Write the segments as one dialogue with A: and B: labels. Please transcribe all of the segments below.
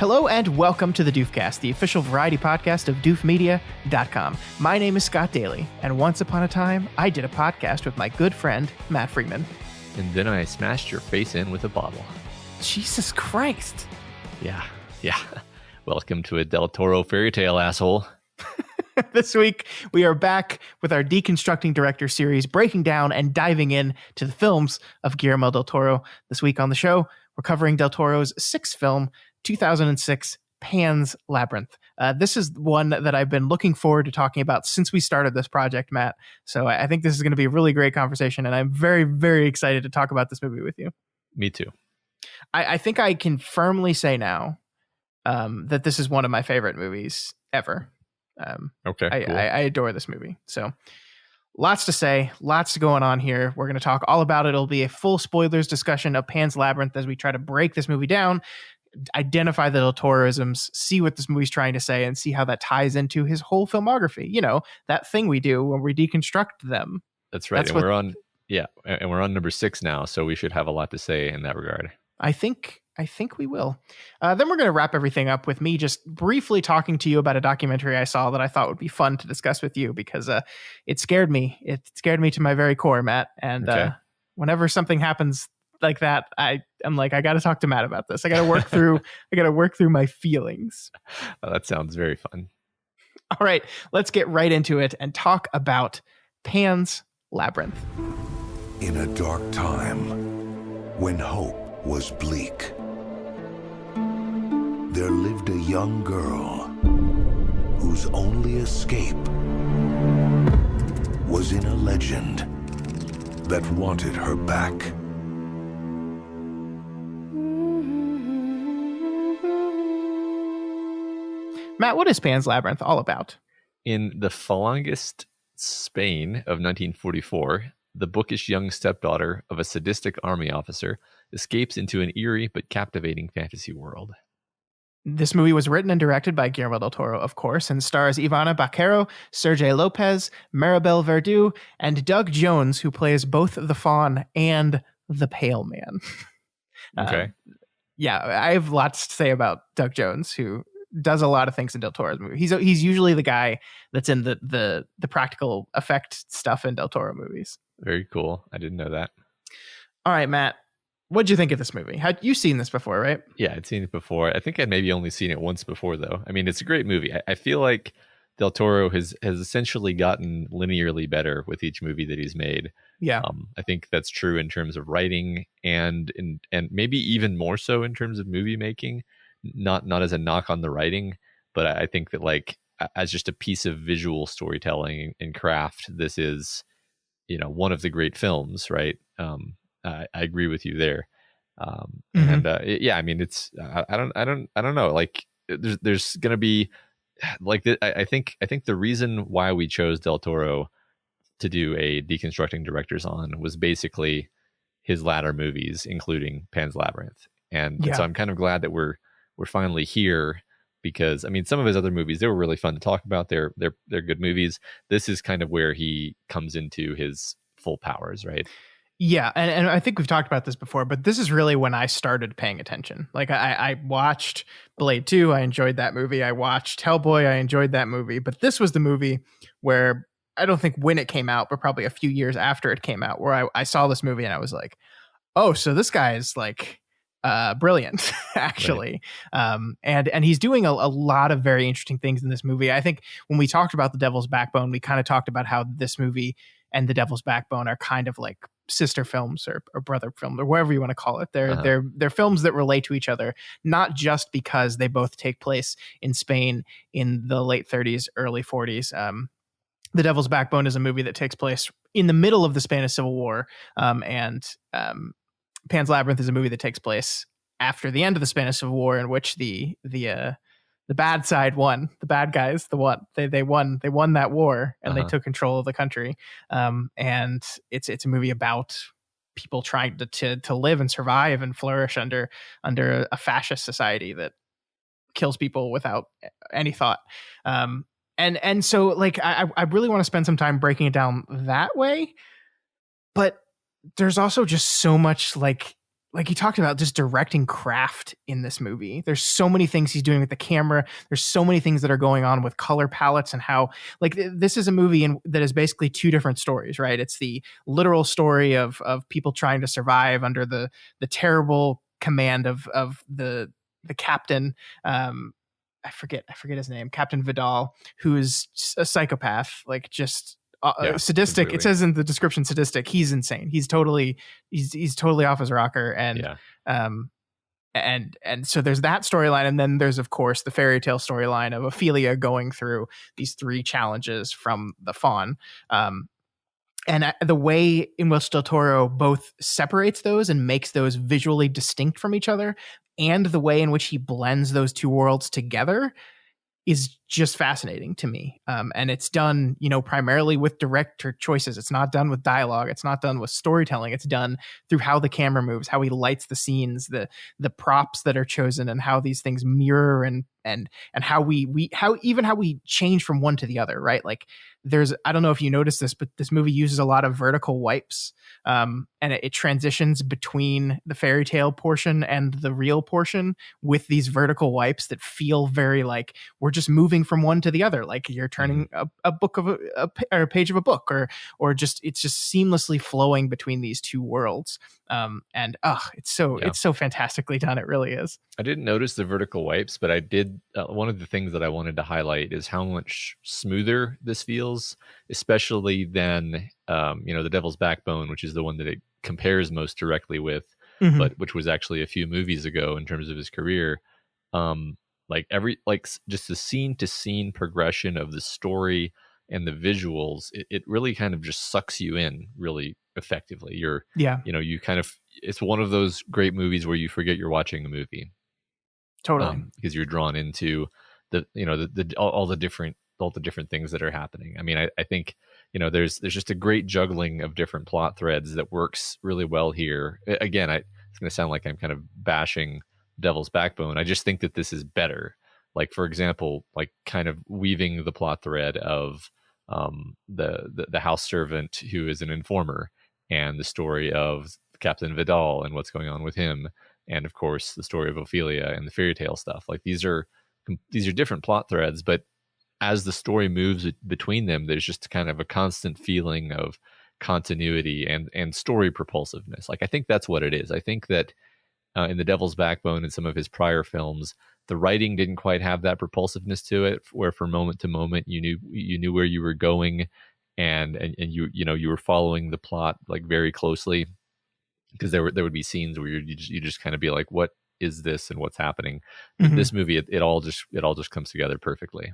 A: Hello and welcome to the Doofcast, the official variety podcast of doofmedia.com. My name is Scott Daly, and once upon a time, I did a podcast with my good friend, Matt Freeman.
B: And then I smashed your face in with a bottle.
A: Jesus Christ.
B: Yeah. Welcome to a Del Toro fairy tale, asshole.
A: This week, we are back with our Deconstructing Director series, breaking down and diving in to the films of Guillermo Del Toro. This week on the show, we're covering Del Toro's sixth film, 2006, Pan's Labyrinth. This is one that I've been looking forward to talking about since we started this project, Matt. So I think this is going to be a really great conversation, and I'm very, very excited to talk about this movie with you.
B: Me too.
A: I think I can firmly say now that this is one of my favorite movies ever.
B: Okay, cool.
A: I adore this movie. So lots to say, lots going on here. We're going to talk all about it. It'll be a full spoilers discussion of Pan's Labyrinth as we try to break this movie down, identify the Del Toroisms, see what this movie's trying to say, and see how that ties into his whole filmography. You know, that thing we do when we deconstruct them.
B: That's right. We're on number 6 now, so we should have a lot to say in that regard.
A: I think we will. Then we're going to wrap everything up with me just briefly talking to you about a documentary I saw that I thought would be fun to discuss with you because it scared me. It scared me to my very core, Matt. And whenever something happens like that, I'm like, I got to talk to Matt about this. I got to work through. I got to work through my feelings.
B: Oh, that sounds very fun.
A: All right, let's get right into it and talk about Pan's Labyrinth.
C: In a dark time, when hope was bleak, there lived a young girl whose only escape was in a legend that wanted her back.
A: Matt, what is Pan's Labyrinth all about?
B: In the Falangist Spain of 1944, the bookish young stepdaughter of a sadistic army officer escapes into an eerie but captivating fantasy world.
A: This movie was written and directed by Guillermo Del Toro, of course, and stars Ivana Baquero, Sergei Lopez, Maribel Verdú, and Doug Jones, who plays both the Faun and the Pale Man.
B: Okay.
A: I have lots to say about Doug Jones, who does a lot of things in Del Toro's movie. He's usually the guy that's in the practical effect stuff in Del Toro movies.
B: Very cool. I didn't know that.
A: All right, Matt. What'd you think of this movie? Had you seen this before, right?
B: Yeah, I'd seen it before. I think I'd maybe only seen it once before, though. I mean, it's a great movie. I feel like Del Toro has essentially gotten linearly better with each movie that he's made.
A: Yeah.
B: I think that's true in terms of writing and maybe even more so in terms of movie making. Not as a knock on the writing, but I think that like as just a piece of visual storytelling and craft, this is, one of the great films, right? I agree with you there. And I mean, it's I don't know. Like, there's gonna be like I think the reason why we chose Del Toro to do a Deconstructing Directors on was basically his latter movies, including Pan's Labyrinth, and so I'm kind of glad that we're finally here because I mean, some of his other movies, they were really fun to talk about. They're good movies. This is kind of where he comes into his full powers, right?
A: Yeah, and I think we've talked about this before, but this is really when I started paying attention. Like, I watched Blade 2, I enjoyed that movie. I watched Hellboy, I enjoyed that movie. But this was the movie where, I don't think when it came out, but probably a few years after it came out, where I saw this movie and I was like, oh, so this guy is like brilliant, actually. Right. And he's doing a lot of very interesting things in this movie. I think when we talked about The Devil's Backbone, we kind of talked about how this movie and The Devil's Backbone are kind of like sister films or brother films or whatever you want to call it. They're films that relate to each other, not just because they both take place in Spain in the late 30s, early 40s. The Devil's Backbone is a movie that takes place in the middle of the Spanish Civil War, and Pan's Labyrinth is a movie that takes place after the end of the Spanish Civil War, in which the bad side won. The bad guys, they won that war, and they took control of the country. And it's a movie about people trying to live and survive and flourish under a fascist society that kills people without any thought. And so like I really want to spend some time breaking it down that way, but there's also just so much like like he talked about just directing craft in this movie. There's so many things he's doing with the camera. There's so many things that are going on with color palettes and how, like, this is a movie that is basically two different stories, right? It's the literal story of people trying to survive under the terrible command of the captain. I forget his name, Captain Vidal, who is a psychopath, like just sadistic.
B: Completely.
A: It says in the description sadistic. He's insane. He's totally off his rocker. And
B: Yeah.
A: And so there's that storyline, and then there's of course the fairy tale storyline of Ophelia going through these three challenges from the faun. And the way in which Del Toro both separates those and makes those visually distinct from each other, and the way in which he blends those two worlds together, is just fascinating to me. And it's done, primarily with director choices. It's not done with dialogue. It's not done with storytelling. It's done through how the camera moves, how he lights the scenes, the props that are chosen, and how these things mirror and how we change from one to the other, right? Like I don't know if you noticed this, but this movie uses a lot of vertical wipes. And it transitions between the fairy tale portion and the real portion with these vertical wipes that feel very like we're just moving from one to the other, like you're turning a book of or a page of a book, or just it's just seamlessly flowing between these two worlds. It's so fantastically done. It really is.
B: I didn't notice the vertical wipes, but I did. One of the things that I wanted to highlight is how much smoother this feels, especially than the Devil's Backbone, which is the one that it compares most directly with, but which was actually a few movies ago in terms of his career. Just the scene to scene progression of the story and the visuals, it really kind of just sucks you in really effectively. You kind of, it's one of those great movies where you forget you're watching a movie.
A: Totally.
B: Because you're drawn into all the different things that are happening. I mean, I think, there's just a great juggling of different plot threads that works really well here. Again, it's going to sound like I'm kind of bashing Devil's Backbone. I just think that this is better. Like, for example, like kind of weaving the plot thread of the house servant who is an informer, and the story of Captain Vidal and what's going on with him, and of course the story of Ophelia and the fairy tale stuff. Like these are different plot threads, but as the story moves between them, there's just kind of a constant feeling of continuity and story propulsiveness. Like I think that's what it is. I think that in The Devil's Backbone and some of his prior films, the writing didn't quite have that propulsiveness to it, where from moment to moment you knew where you were going, and you were following the plot like very closely, because there would be scenes where you just kind of be like, what is this and what's happening? This movie, it all just comes together perfectly.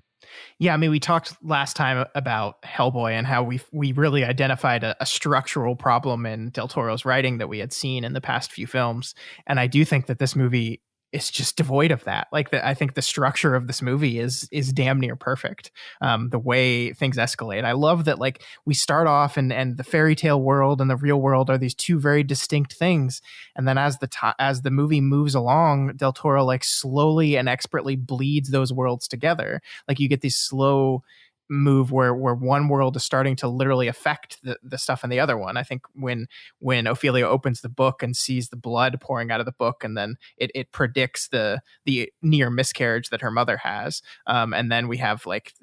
A: Yeah, I mean, we talked last time about Hellboy and how we really identified a structural problem in Del Toro's writing that we had seen in the past few films, and I do think that this movie is just devoid of that. Like, I think the structure of this movie is damn near perfect. The way things escalate, I love that. Like, we start off and the fairy tale world and the real world are these two very distinct things, and then as the movie moves along, Del Toro like slowly and expertly bleeds those worlds together. Like, you get these slow move where one world is starting to literally affect the stuff in the other one. I think when Ophelia opens the book and sees the blood pouring out of the book, and then it predicts the near miscarriage that her mother has, and then we have like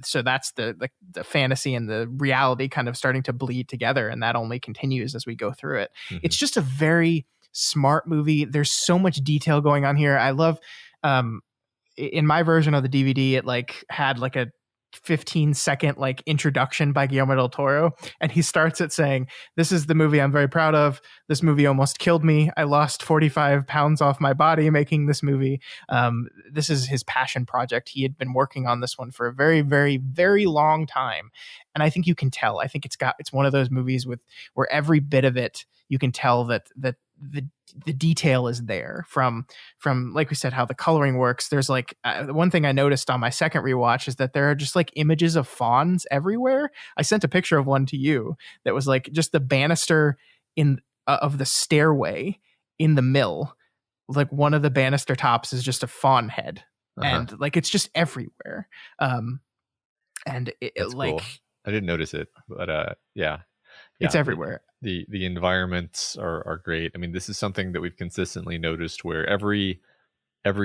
A: so that's the fantasy and the reality kind of starting to bleed together, and that only continues as we go through it. It's just a very smart movie. There's so much detail going on here. I love in my version of the DVD, it like had like a 15-second like introduction by Guillermo Del Toro, and he starts it saying, "This is the movie I'm very proud of. This movie almost killed me. I lost 45 pounds off my body making this movie." This is his passion project. He had been working on this one for a very, very, very long time, and I think you can tell. I think it's one of those movies where every bit of it you can tell that the detail is there from like we said, how the coloring works. There's like one thing I noticed on my second rewatch is that there are just like images of fawns everywhere. I sent a picture of one to you that was like just the banister in of the stairway in the mill. Like one of the banister tops is just a fawn head, and like it's just everywhere. And it like
B: cool. I didn't notice it, but yeah.
A: It's everywhere.
B: The environments are great. I mean, this is something that we've consistently noticed where every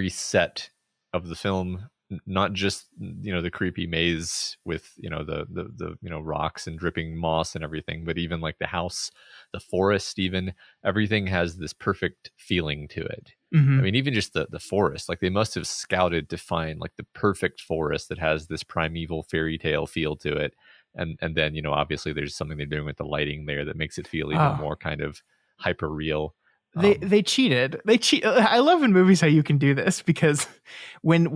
B: set of the film, not just the creepy maze with the rocks and dripping moss and everything, but even like the house, the forest, even everything has this perfect feeling to it. I
A: Hmm.
B: mean, even just the forest, like they must have scouted to find like the perfect forest that has this primeval fairy tale feel to it. And then obviously there's something they're doing with the lighting there that makes it feel even
A: Oh,
B: more kind of hyper real.
A: they cheated. They cheat. I love in movies how you can do this because when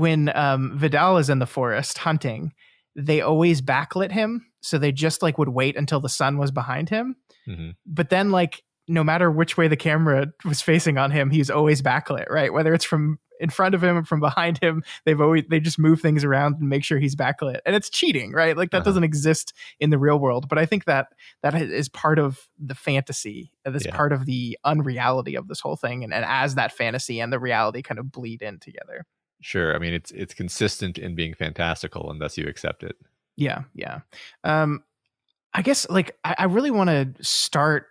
A: Vidal is in the forest hunting, they always backlit him, so they just like would wait until the sun was behind him.
B: Mhm.
A: But then like no matter which way the camera was facing on him, he's always backlit, right? Whether it's from in front of him or from behind him, they just move things around and make sure he's backlit. And it's cheating, right? Like that
B: Uh-huh.
A: doesn't exist in the real world. But I think that is part of the fantasy. That's
B: Yeah.
A: part of the unreality of this whole thing. And as that fantasy and the reality kind of bleed in together.
B: Sure. I mean, it's consistent in being fantastical, and thus you accept it.
A: Yeah, yeah. Um, I guess like I really want to start.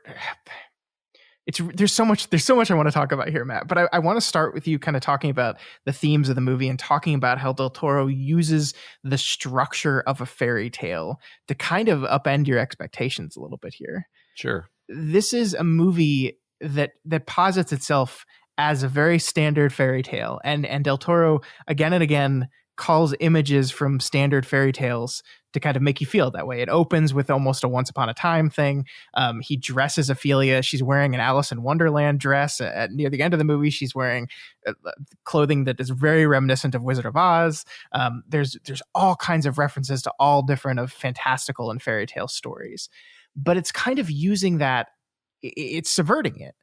A: There's so much I want to talk about here, Matt. But I want to start with you kind of talking about the themes of the movie and talking about how Del Toro uses the structure of a fairy tale to kind of upend your expectations a little bit here.
B: Sure.
A: This is a movie that posits itself as a very standard fairy tale, and Del Toro again and again calls images from standard fairy tales to kind of make you feel that way. It opens with almost a once upon a time thing. He dresses Ophelia. She's wearing an Alice in Wonderland dress. Near the end of the movie, she's wearing clothing that is very reminiscent of Wizard of Oz. There's all kinds of references to all different of fantastical and fairy tale stories, but it's kind of using that. It's subverting it,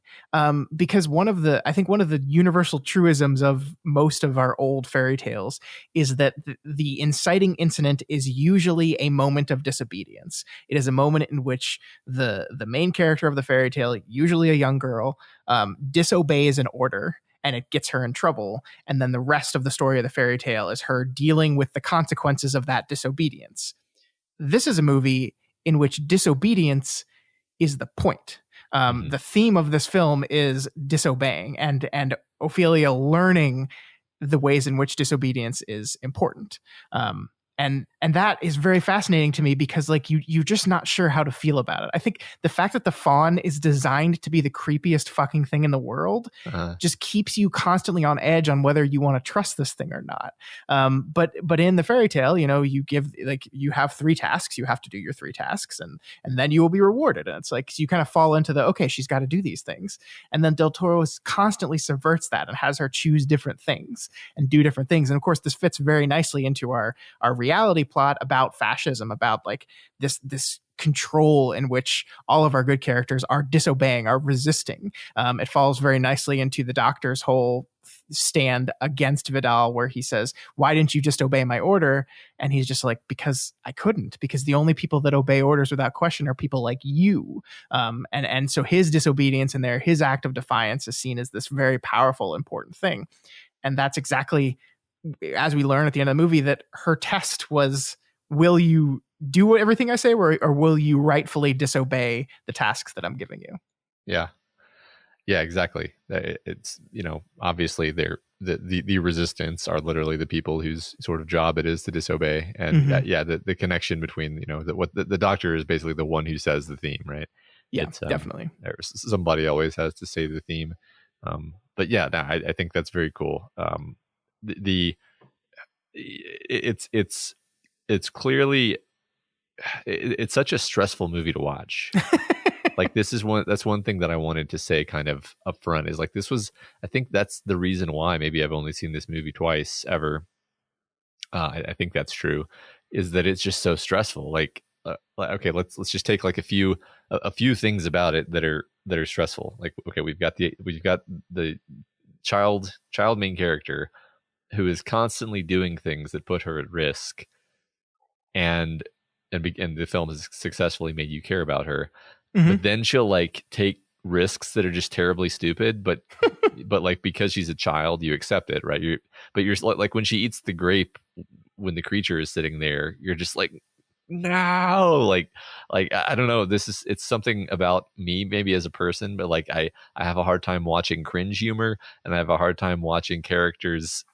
A: because I think one of the universal truisms of most of our old fairy tales is that the inciting incident is usually a moment of disobedience. It is a moment in which the main character of the fairy tale, usually a young girl, disobeys an order and it gets her in trouble. And then the rest of the story of the fairy tale is her dealing with the consequences of that disobedience. This is a movie in which disobedience is the point.
B: Hmm.
A: The theme of this film is disobeying and Ophelia learning the ways in which disobedience is important. And that is very fascinating to me because like you're just not sure how to feel about it. I think the fact that the fawn is designed to be the creepiest fucking thing in the world
B: Uh,
A: just keeps you constantly on edge on whether you want to trust this thing or not. But in the fairy tale, you have three tasks. You have to do your three tasks, and then you will be rewarded. And it's like so you kind of fall into the okay, she's got to do these things, and then Del Toro constantly subverts that and has her choose different things and do different things. And of course, this fits very nicely into our reality plot about fascism, about like this control in which all of our good characters are disobeying, are resisting. It falls very nicely into the doctor's whole stand against Vidal, where he says, "Why didn't you just obey my order?" And he's just like, "Because I couldn't. Because the only people that obey orders without question are people like you." And so his disobedience in there, his act of defiance, is seen as this very powerful, important thing. And that's exactly as we learn at the end of the movie that her test was, will you do everything I say, or will you rightfully disobey the tasks that I'm giving you?
B: yeah. Yeah, exactly. It's obviously the resistance are literally the people whose sort of job it is to disobey, and
A: Mm-hmm.
B: yeah, the connection between what the doctor is basically the one who says the theme, right?
A: Yeah,
B: It's
A: definitely.
B: somebody always has to say the theme, but yeah, no, I think that's very cool. The it's clearly it's such a stressful movie to watch. Like this is one thing that I wanted to say kind of upfront is like this was I think that's the reason why maybe I've only seen this movie twice ever. I think that's true, is that it's just so stressful. Like, okay, let's just take like a few things about it that are stressful. Like okay, we've got the child main character who is constantly doing things that put her at risk, and and the film has successfully made you care about her,
A: Mm-hmm.
B: but then she'll like take risks that are just terribly stupid, but like because she's a child you accept it, right? You're like when she eats the grape when the creature is sitting there, you're just like no, like I don't know. It's something about me maybe as a person, but like I have a hard time watching cringe humor, and I have a hard time watching characters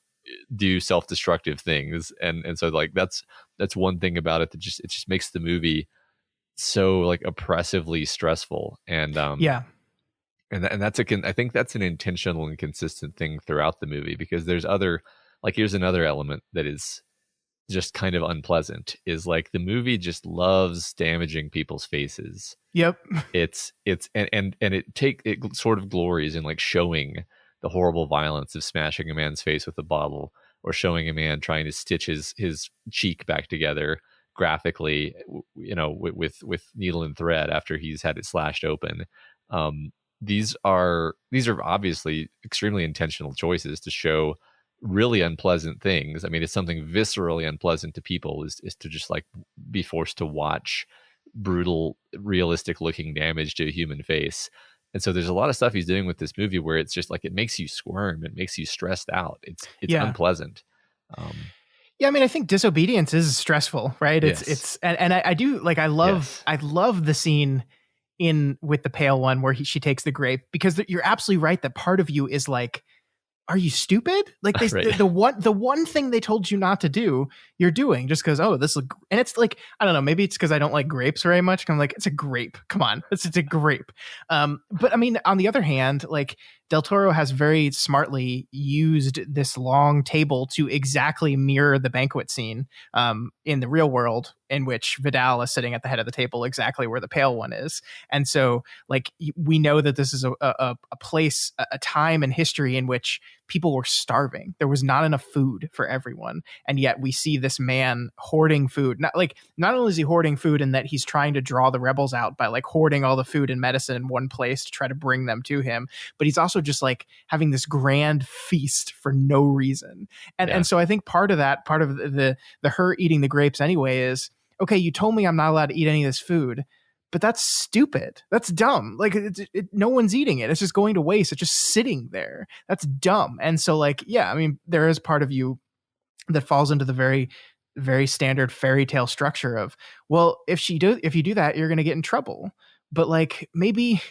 B: do self-destructive things, and so like that's one thing about it that just makes the movie so like oppressively stressful,
A: Yeah.
B: and I think that's an intentional and consistent thing throughout the movie, because there's other, like, here's another element that is just kind of unpleasant, is like the movie just loves damaging people's faces.
A: Yep.
B: It's and it sort of glories in like showing the horrible violence of smashing a man's face with a bottle, or showing a man trying to stitch his cheek back together graphically, with needle and thread after he's had it slashed open. um these are obviously extremely intentional choices to show really unpleasant things. I mean, it's something viscerally unpleasant to people is to just like be forced to watch brutal, realistic looking damage to a human face. And so there's a lot of stuff he's doing with this movie where it's just like it makes you squirm, it makes you stressed out. It's
A: Yeah.
B: unpleasant. Um,
A: Yeah, I mean, I think disobedience is stressful, right?
B: Yes.
A: It's and I do like I love the scene in with the pale one where she takes the grape, because you're absolutely right that part of you is like, are you stupid? Like
B: Right.
A: the one thing they told you not to do, you're doing just because, oh, this look, and it's like, I don't know, maybe it's because I don't like grapes very much. I'm like, it's a grape. Come on, it's a grape. But I mean, on the other hand, like Del Toro has very smartly used this long table to exactly mirror the banquet scene in the real world, in which Vidal is sitting at the head of the table exactly where the pale one is. And so like we know that this is a place, a time in history in which people were starving. There was not enough food for everyone. And yet we see this man hoarding food. Not only is he hoarding food in that he's trying to draw the rebels out by like hoarding all the food and medicine in one place to try to bring them to him, but he's also just like having this grand feast for no reason. And so I think part of the her eating the grapes anyway is, okay, you told me I'm not allowed to eat any of this food, but that's stupid. That's dumb. Like no one's eating it. It's just going to waste. It's just sitting there. That's dumb. And so like, yeah, I mean, there is part of you that falls into the very, very standard fairy tale structure of, well, if you do that, you're going to get in trouble. But like, maybe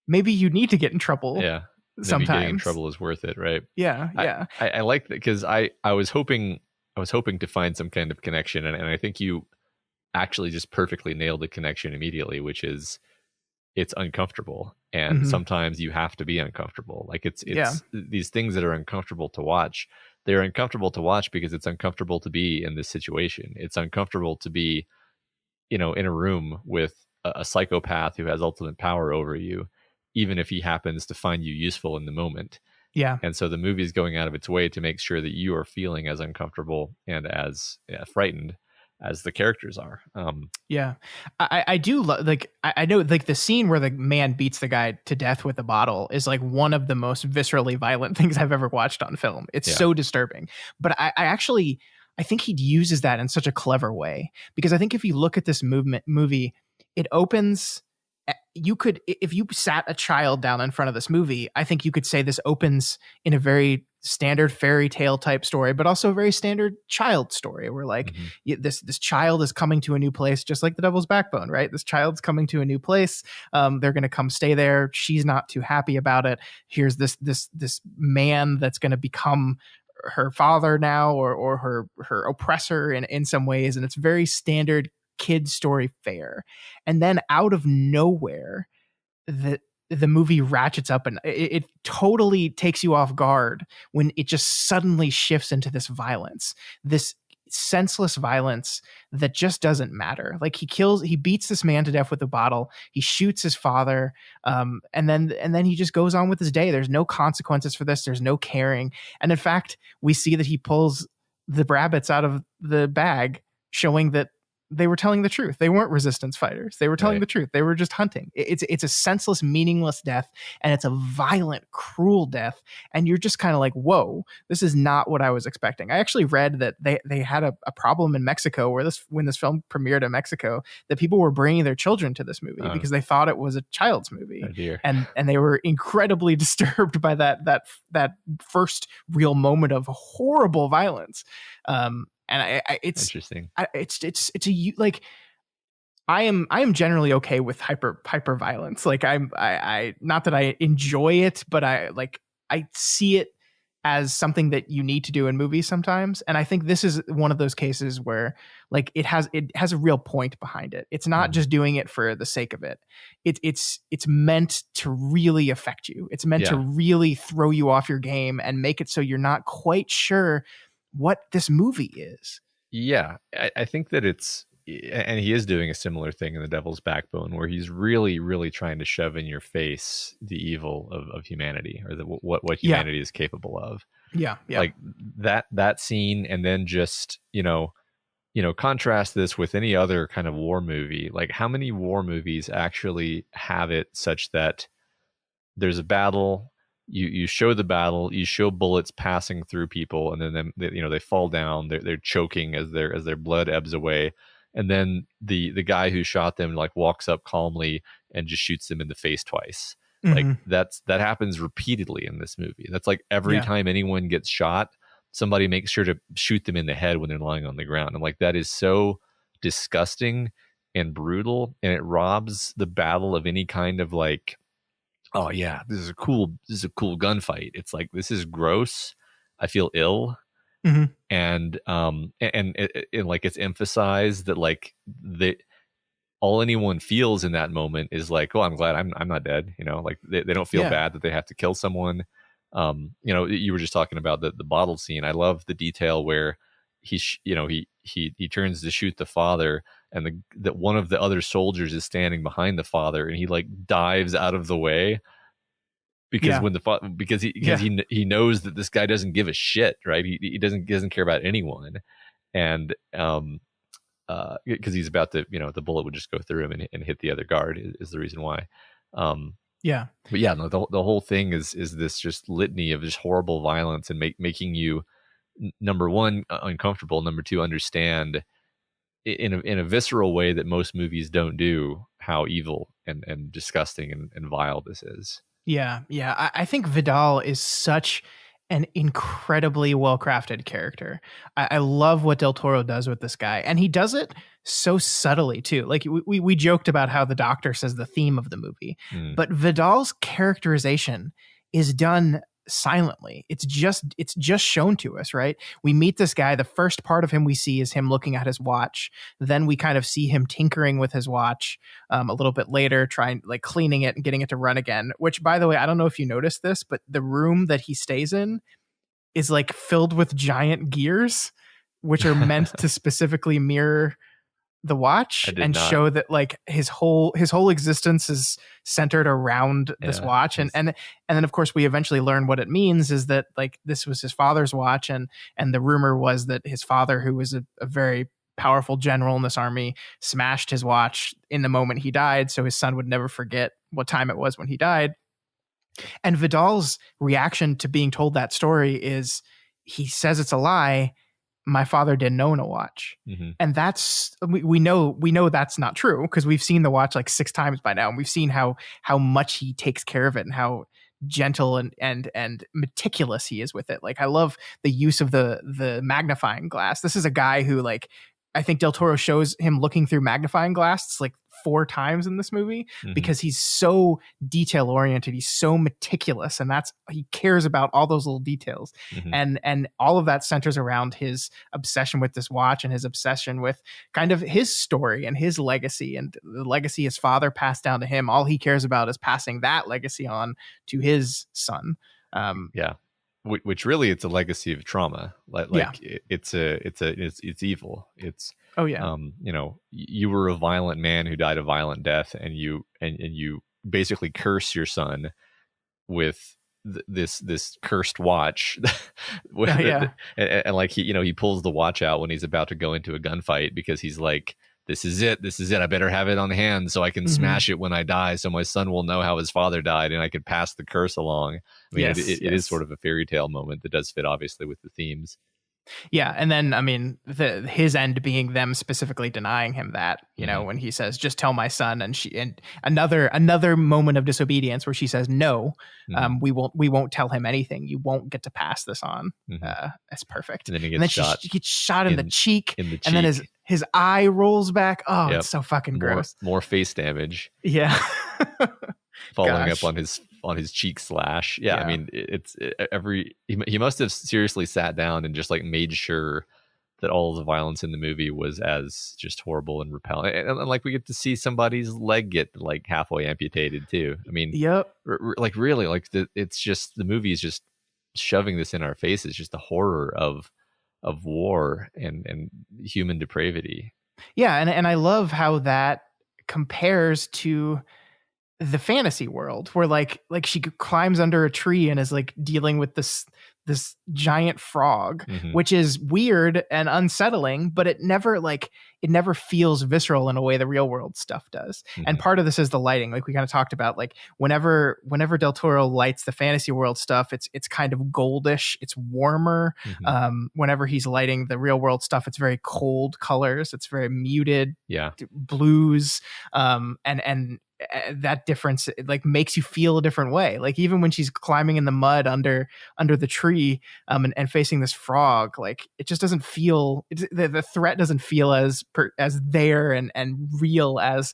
A: you need to get in trouble.
B: Yeah. Maybe
A: sometimes
B: getting in trouble is worth it, right?
A: Yeah. Yeah.
B: I like that, because I was hoping to find some kind of connection, and I think you actually just perfectly nailed the connection immediately, which is it's uncomfortable, and sometimes you have to be uncomfortable. Like it's these things that are uncomfortable to watch, they're uncomfortable to watch because it's uncomfortable to be in this situation. It's uncomfortable to be, in a room with a psychopath who has ultimate power over you, even if he happens to find you useful in the moment.
A: Yeah.
B: And so the movie is going out of its way to make sure that you are feeling as uncomfortable and as frightened as the characters are.
A: Yeah, I do like, I know like the scene where the man beats the guy to death with a bottle is like one of the most viscerally violent things I've ever watched on film. It's so disturbing. But I think he uses that in such a clever way, because I think if you look at this movie, it opens. You could, if you sat a child down in front of this movie, I think you could say this opens in a very standard fairy tale type story, but also a very standard child story where like this child is coming to a new place, just like The Devil's Backbone, right? This child's coming to a new place. They're going to come stay there. She's not too happy about it. Here's this man that's going to become her father now, or her oppressor in some ways. And it's very standard kid story fare. And then out of nowhere, the movie ratchets up, and it totally takes you off guard when it just suddenly shifts into this violence, this senseless violence that just doesn't matter. Like he beats this man to death with a bottle. He shoots his father. And then he just goes on with his day. There's no consequences for this. There's no caring. And in fact, we see that he pulls the rabbits out of the bag, showing that they were telling the truth. They weren't resistance fighters. They were telling the truth. They were just hunting. It's a senseless, meaningless death, and it's a violent, cruel death. And you're just kind of like, whoa, this is not what I was expecting. I actually read that they had a problem in Mexico when this film premiered in Mexico, that people were bringing their children to this movie because they thought it was a child's movie.
B: Oh dear.
A: And they were incredibly disturbed by that first real moment of horrible violence. And
B: Interesting.
A: it's a like I am generally okay with hyper violence. Like I not that I enjoy it, but I see it as something that you need to do in movies sometimes. And I think this is one of those cases where like it has a real point behind it. It's not just doing it for the sake of it. It's meant to really affect you. It's meant to really throw you off your game and make it so you're not quite sure what this movie is.
B: Yeah, I think that and he is doing a similar thing in The Devil's Backbone, where he's really, really trying to shove in your face the evil of humanity, or what humanity is capable of.
A: Yeah.
B: Like that scene, and then just contrast this with any other kind of war movie. Like, how many war movies actually have it such that there's a battle, you show the battle, you show bullets passing through people, and then they fall down, they're choking as their blood ebbs away, and then the guy who shot them like walks up calmly and just shoots them in the face twice. Like that happens repeatedly in this movie. That's like every time anyone gets shot, somebody makes sure to shoot them in the head when they're lying on the ground. I'm like, that is so disgusting and brutal, and it robs the battle of any kind of like, oh yeah, this is a cool gunfight. It's like, this is gross. I feel ill. And like, it's emphasized that like all anyone feels in that moment is like, oh, I'm glad I'm not dead. Like they don't feel bad that they have to kill someone. You were just talking about the bottle scene. I love the detail where he turns to shoot the father, and that one of the other soldiers is standing behind the father, and he like dives out of the way because he knows that this guy doesn't give a shit, right? He doesn't care about anyone, and because he's about to, the bullet would just go through him and hit the other guard is the reason why. But no, the whole thing is this just litany of just horrible violence and making you, number one, uncomfortable, number two, understand in a visceral way that most movies don't do how evil and disgusting and vile this is.
A: Yeah. I think Vidal is such an incredibly well-crafted character. I love what Del Toro does with this guy, and he does it so subtly too. Like we joked about how the doctor says the theme of the movie, but Vidal's characterization is done silently. It's just shown to us, right? We meet this guy. The first part of him we see is him looking at his watch. Then we kind of see him tinkering with his watch a little bit later, trying like cleaning it and getting it to run again. Which, by the way, I don't know if you noticed this, but the room that he stays in is like filled with giant gears, which are meant to specifically mirror the watch and show that like his whole existence is centered around this watch. And then of course we eventually learn what it means is that like this was his father's watch, and the rumor was that his father, who was a very powerful general in this army, smashed his watch in the moment he died, so his son would never forget what time it was when he died. And Vidal's reaction to being told that story is he says it's a lie. My father didn't own a watch. And that's, we know that's not true, because we've seen the watch like 6 times by now, and we've seen how much he takes care of it and how gentle and meticulous he is with it. Like, I love the use of the magnifying glass. This is a guy who, like, I think Del Toro shows him looking through magnifying glass like 4 times in this movie, because he's so detail oriented. He's so meticulous, and he cares about all those little details. And all of that centers around his obsession with this watch and his obsession with kind of his story and his legacy and the legacy his father passed down to him. All he cares about is passing that legacy on to his son.
B: Which really, it's a legacy of trauma. It's evil. It's you were a violent man who died a violent death, and you basically curse your son with this cursed watch. And like he pulls the watch out when he's about to go into a gunfight, because he's like, this is it. I better have it on hand so I can smash it when I die, so my son will know how his father died and I can pass the curse along. I mean, it is sort of a fairy tale moment that does fit obviously with the themes.
A: Yeah, and then I mean, his end being them specifically denying him that, you know, when he says, "Just tell my son," and another moment of disobedience where she says, "No, we won't tell him anything. You won't get to pass this on." That's perfect.
B: And then he
A: And
B: gets
A: then
B: shot
A: she gets shot in the cheek,
B: in the
A: and then
B: cheek.
A: his eye rolls back. Oh,
B: Yep.
A: it's so fucking gross.
B: More face damage.
A: Yeah.
B: Following up
A: Gosh.
B: on his cheek slash. Yeah, I mean, he must have seriously sat down and just like made sure that all the violence in the movie was as just horrible and repelling. And like we get to see somebody's leg get like halfway amputated too. I mean,
A: Yep.
B: like really, like it's just the movie is just shoving this in our faces, just the horror of war and human depravity.
A: Yeah, and I love how that compares to the fantasy world where like she climbs under a tree and is like dealing with this giant frog, which is weird and unsettling, but it never feels visceral in a way the real world stuff does. And part of this is the lighting, like we kind of talked about, like whenever Del Toro lights the fantasy world stuff, it's kind of goldish, it's warmer. Whenever he's lighting the real world stuff, it's very cold colors, it's very muted blues, and that difference like makes you feel a different way. Like even when she's climbing in the mud under the tree and facing this frog, like it just doesn't feel, the threat doesn't feel as there and real as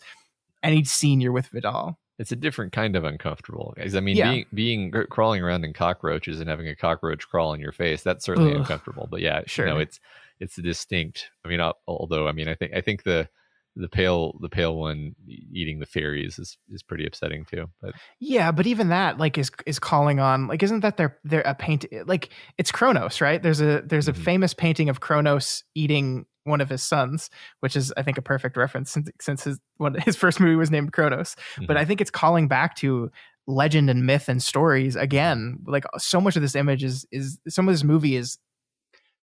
A: any scene you're with Vidal.
B: It's a different kind of uncomfortable, guys. I mean, being crawling around in cockroaches and having a cockroach crawl in your face, that's certainly uncomfortable. But yeah,
A: sure,
B: you know, it's distinct. I mean, although I mean, I think the pale one eating the fairies is pretty upsetting too. But
A: yeah, but even that like is calling on, like, isn't that they're a paint, like it's Kronos, right? There's a famous painting of Kronos eating one of his sons, which is I think a perfect reference since his first movie was named Kronos. But I think it's calling back to legend and myth and stories again. Like so much of this image is some of this movie is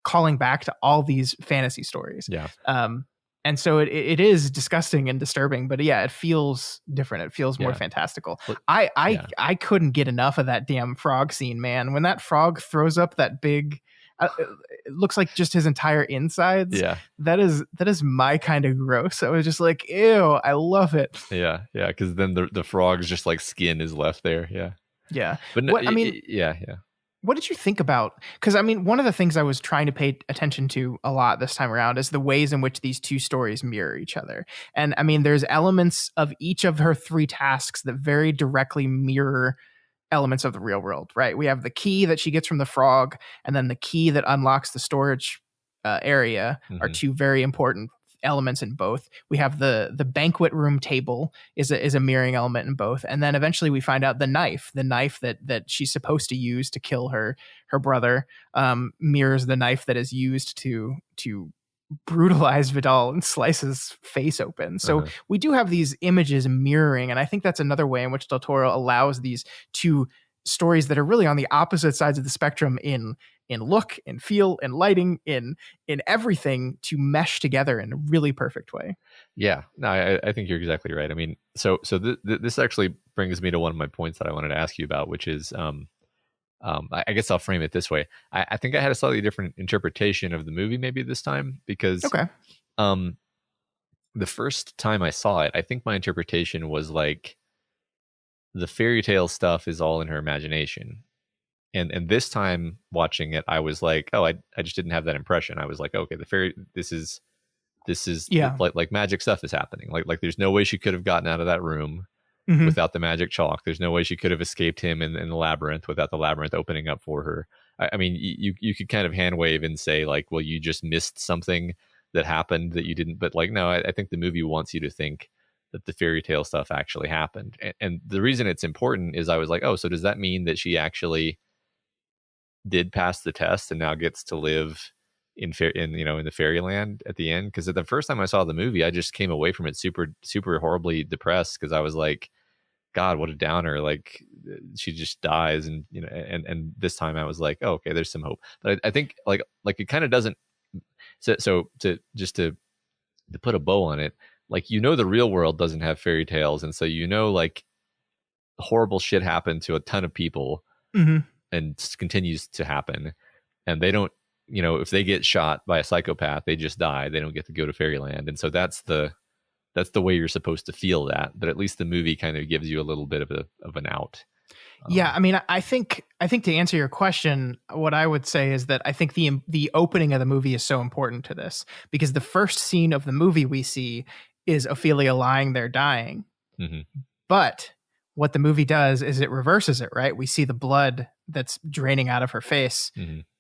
A: calling back to all these fantasy stories.
B: Yeah.
A: And so it is disgusting and disturbing, but yeah, it feels different. It feels more fantastical. I couldn't get enough of that damn frog scene, man. When that frog throws up that big, it looks like just his entire insides.
B: Yeah,
A: that is my kind of gross. I was just like, ew, I love it.
B: Yeah, because then the frog's just like skin is left there. Yeah, but no, yeah.
A: What did you think about? Because I mean, one of the things I was trying to pay attention to a lot this time around is the ways in which these two stories mirror each other. And I mean, there's elements of each of her three tasks that very directly mirror elements of the real world, right? We have the key that she gets from the frog, and then the key that unlocks the storage area are two very important elements in both. We have the banquet room table is a mirroring element in both, and then eventually we find out the knife that she's supposed to use to kill her brother mirrors the knife that is used to brutalize Vidal and slice his face open. So we do have these images mirroring, and I think that's another way in which Del Toro allows these two stories that are really on the opposite sides of the spectrum in look, in feel, in lighting, in everything to mesh together in a really perfect way.
B: Yeah, no, I think you're exactly right. I mean, so this actually brings me to one of my points that I wanted to ask you about, which is, I guess I'll frame it this way. I think I had a slightly different interpretation of the movie maybe this time because, the first time I saw it, I think my interpretation was like the fairy tale stuff is all in her imagination. And this time watching it, I was like, oh, I just didn't have that impression. I was like, okay, this is like magic stuff is happening. Like there's no way she could have gotten out of that room without the magic chalk. There's no way she could have escaped him in the labyrinth without the labyrinth opening up for her. I mean, you could kind of hand wave and say like, well, you just missed something that happened that you didn't. But like, no, I think the movie wants you to think that the fairy tale stuff actually happened. And the reason it's important is I was like, oh, so does that mean that she actually did pass the test and now gets to live in the fairyland at the end? Because the first time I saw the movie, I just came away from it super horribly depressed because I was like, God, what a downer! Like she just dies, and and this time I was like, oh, okay, there's some hope. But I think like it kind of doesn't. So to put a bow on it, like the real world doesn't have fairy tales, and so like horrible shit happened to a ton of people. And continues to happen, and they don't if they get shot by a psychopath, they just die. They don't get to go to fairyland. And so that's the way you're supposed to feel that. But at least the movie kind of gives you a little bit of an out.
A: Yeah, I mean, I think to answer your question, what I would say is that I think the opening of the movie is so important to this, because the first scene of the movie we see is Ophelia lying there dying.
B: Mm-hmm.
A: But what the movie does is it reverses it, right? We see the blood that's draining out of her face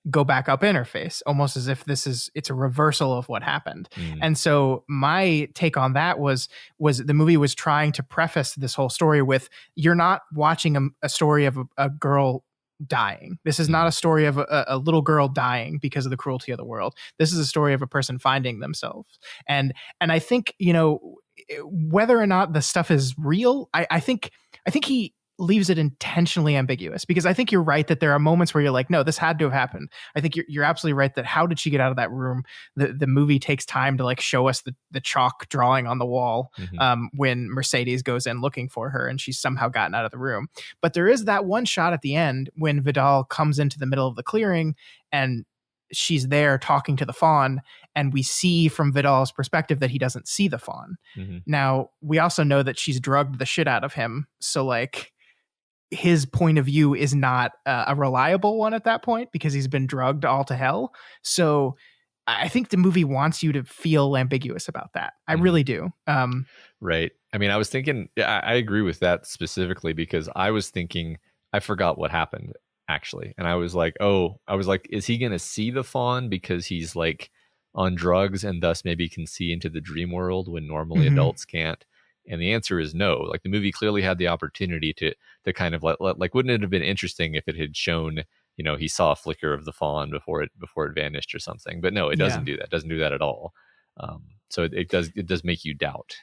A: go back up in her face, almost as if it's a reversal of what happened. And so my take on that was the movie was trying to preface this whole story with, you're not watching a story of a girl dying. This is not a story of a little girl dying because of the cruelty of the world. This is a story of a person finding themselves. And I think, whether or not the stuff is real, I think he leaves it intentionally ambiguous, because I think you're right that there are moments where you're like, no, this had to have happened. I think you're absolutely right that how did she get out of that room? The movie takes time to like show us the chalk drawing on the wall when Mercedes goes in looking for her and she's somehow gotten out of the room. But there is that one shot at the end when Vidal comes into the middle of the clearing and she's there talking to the fawn, and we see from Vidal's perspective that he doesn't see the fawn. Now, we also know that she's drugged the shit out of him. So like, his point of view is not a reliable one at that point because he's been drugged all to hell. So I think the movie wants you to feel ambiguous about that. I really do.
B: Right. I mean, I was thinking, I agree with that specifically, because I was thinking, I forgot what happened actually. And I was like, is he going to see the fawn because he's like on drugs and thus maybe can see into the dream world when normally adults can't? And the answer is no. Like, the movie clearly had the opportunity to kind of like, wouldn't it have been interesting if it had shown, he saw a flicker of the fawn before it vanished or something? But no, it doesn't do that. It doesn't do that at all. So it does make you doubt.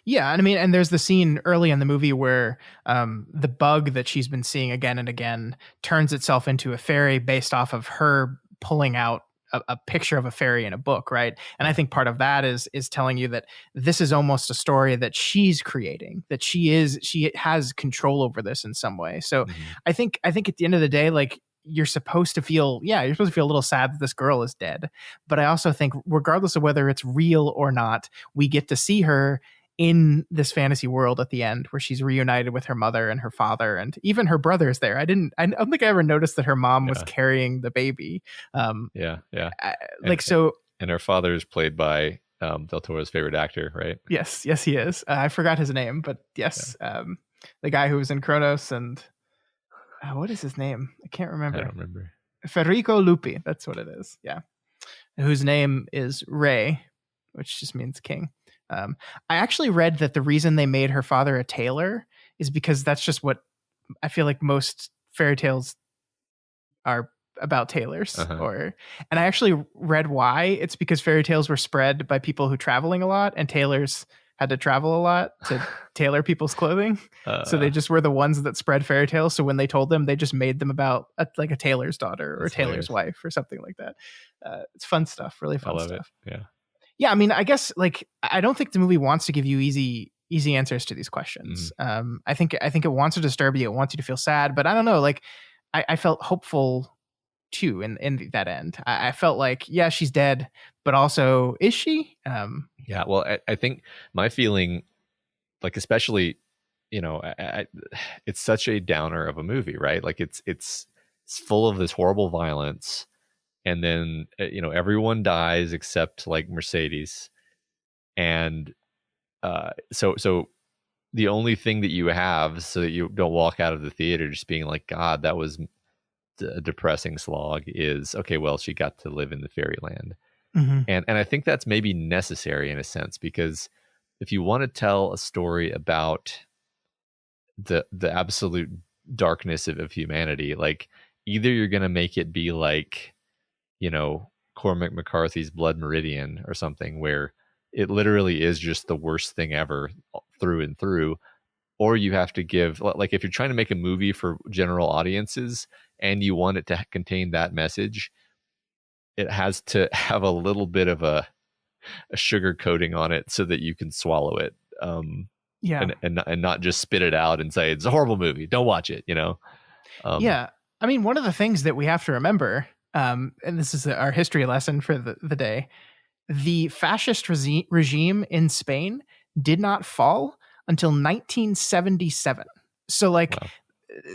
A: Yeah, and I mean, and there's the scene early in the movie where the bug that she's been seeing again and again turns itself into a fairy based off of her pulling out a picture of a fairy in a book, right? And I think part of that is telling you that this is almost a story that she's creating, that she has control over this in some way. So I think at the end of the day, like, you're supposed to feel a little sad that this girl is dead. But I also think, regardless of whether it's real or not, we get to see her in this fantasy world at the end where she's reunited with her mother and her father and even her brother's there. I don't think I ever noticed that her mom was carrying the baby. And her
B: father is played by Del Toro's favorite actor, right?
A: Yes, he is. I forgot his name, but yes, the guy who was in Kronos and what is his name? I can't remember.
B: I don't remember.
A: Federico Lupi. That's what it is. Yeah, whose name is Ray, which just means king. I actually read that the reason they made her father a tailor is because that's just what I feel like most fairy tales are about, tailors. And I actually read why. It's because fairy tales were spread by people who traveling a lot, and tailors had to travel a lot to tailor people's clothing. So they just were the ones that spread fairy tales. So when they told them, they just made them about a tailor's daughter or a tailor's wife or something like that. It's fun stuff, really fun stuff. Yeah, I mean, I guess, like, I don't think the movie wants to give you easy answers to these questions. I think it wants to disturb you. It wants you to feel sad. But I don't know, like, I felt hopeful too in that end. I felt like, yeah, she's dead, but also, is she?
B: Yeah, well, I think my feeling, like, especially, it's such a downer of a movie, right? Like, it's full of this horrible violence. And then, everyone dies except like Mercedes. And so the only thing that you have so that you don't walk out of the theater just being like, God, that was a depressing slog, is, okay, well, she got to live in the fairyland. And I think that's maybe necessary in a sense, because if you want to tell a story about the absolute darkness of humanity, like, either you're going to make it be like, Cormac McCarthy's Blood Meridian or something, where it literally is just the worst thing ever through and through, or you have to give, like, if you're trying to make a movie for general audiences and you want it to contain that message, it has to have a little bit of a sugar coating on it so that you can swallow it. And not just spit it out and say it's a horrible movie, don't watch it.
A: Yeah, I mean, one of the things that we have to remember and this is our history lesson for the day. The fascist regime in Spain did not fall until 1977. So like
B: Wow.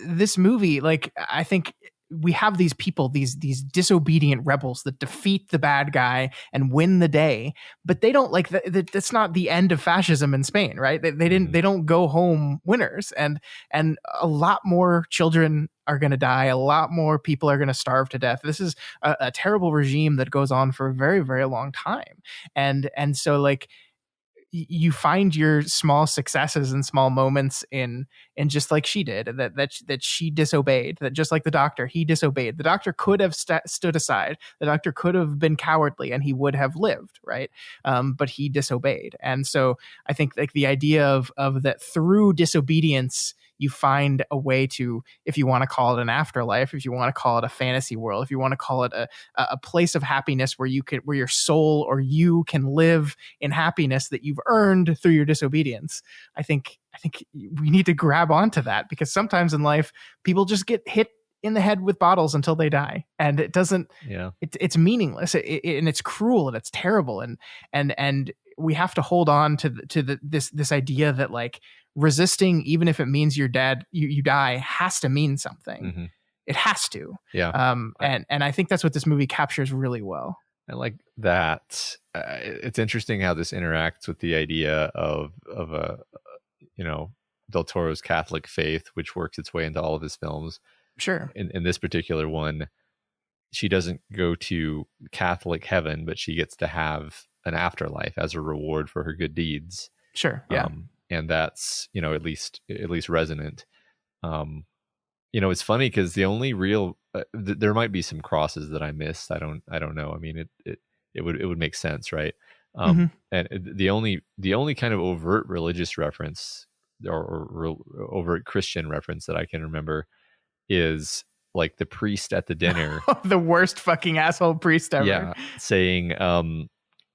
A: this movie, like I think we have these people, these disobedient rebels that defeat the bad guy and win the day, but they don't like that's not the end of fascism in Spain, right? They don't go home winners, and a lot more children are going to die, a lot more people are going to starve to death. This is a terrible regime that goes on for a very, very long time, and so like you find your small successes and small moments in just like she did, that she disobeyed, that just like the doctor, he disobeyed. The doctor could have stood aside, the doctor could have been cowardly and he would have lived, right? But he disobeyed. And so I think like the idea of that through disobedience you find a way to, if you want to call it an afterlife, if you want to call it a fantasy world, if you want to call it a place of happiness where where your soul or you can live in happiness that you've earned through your disobedience. I think we need to grab onto that, because sometimes in life people just get hit in the head with bottles until they die, and it doesn't.
B: Yeah,
A: it's meaningless, and it's cruel and it's terrible, and we have to hold on to this idea that like resisting, even if it means you're dead, you die, has to mean something.
B: mm-hmm.
A: It has to.
B: Yeah.
A: And I think that's what this movie captures really well.
B: I like that. It's interesting how this interacts with the idea of a Del Toro's Catholic faith, which works its way into all of his films.
A: Sure.
B: In this particular one, she doesn't go to Catholic heaven, but she gets to have an afterlife as a reward for her good deeds.
A: Sure. Yeah.
B: And that's at least resonant. It's funny because the only real there might be some crosses that I missed. I don't know. I mean, it would make sense, right? And the only kind of overt religious reference or overt Christian reference that I can remember is like the priest at the dinner.
A: The worst fucking asshole priest ever.
B: Yeah, saying,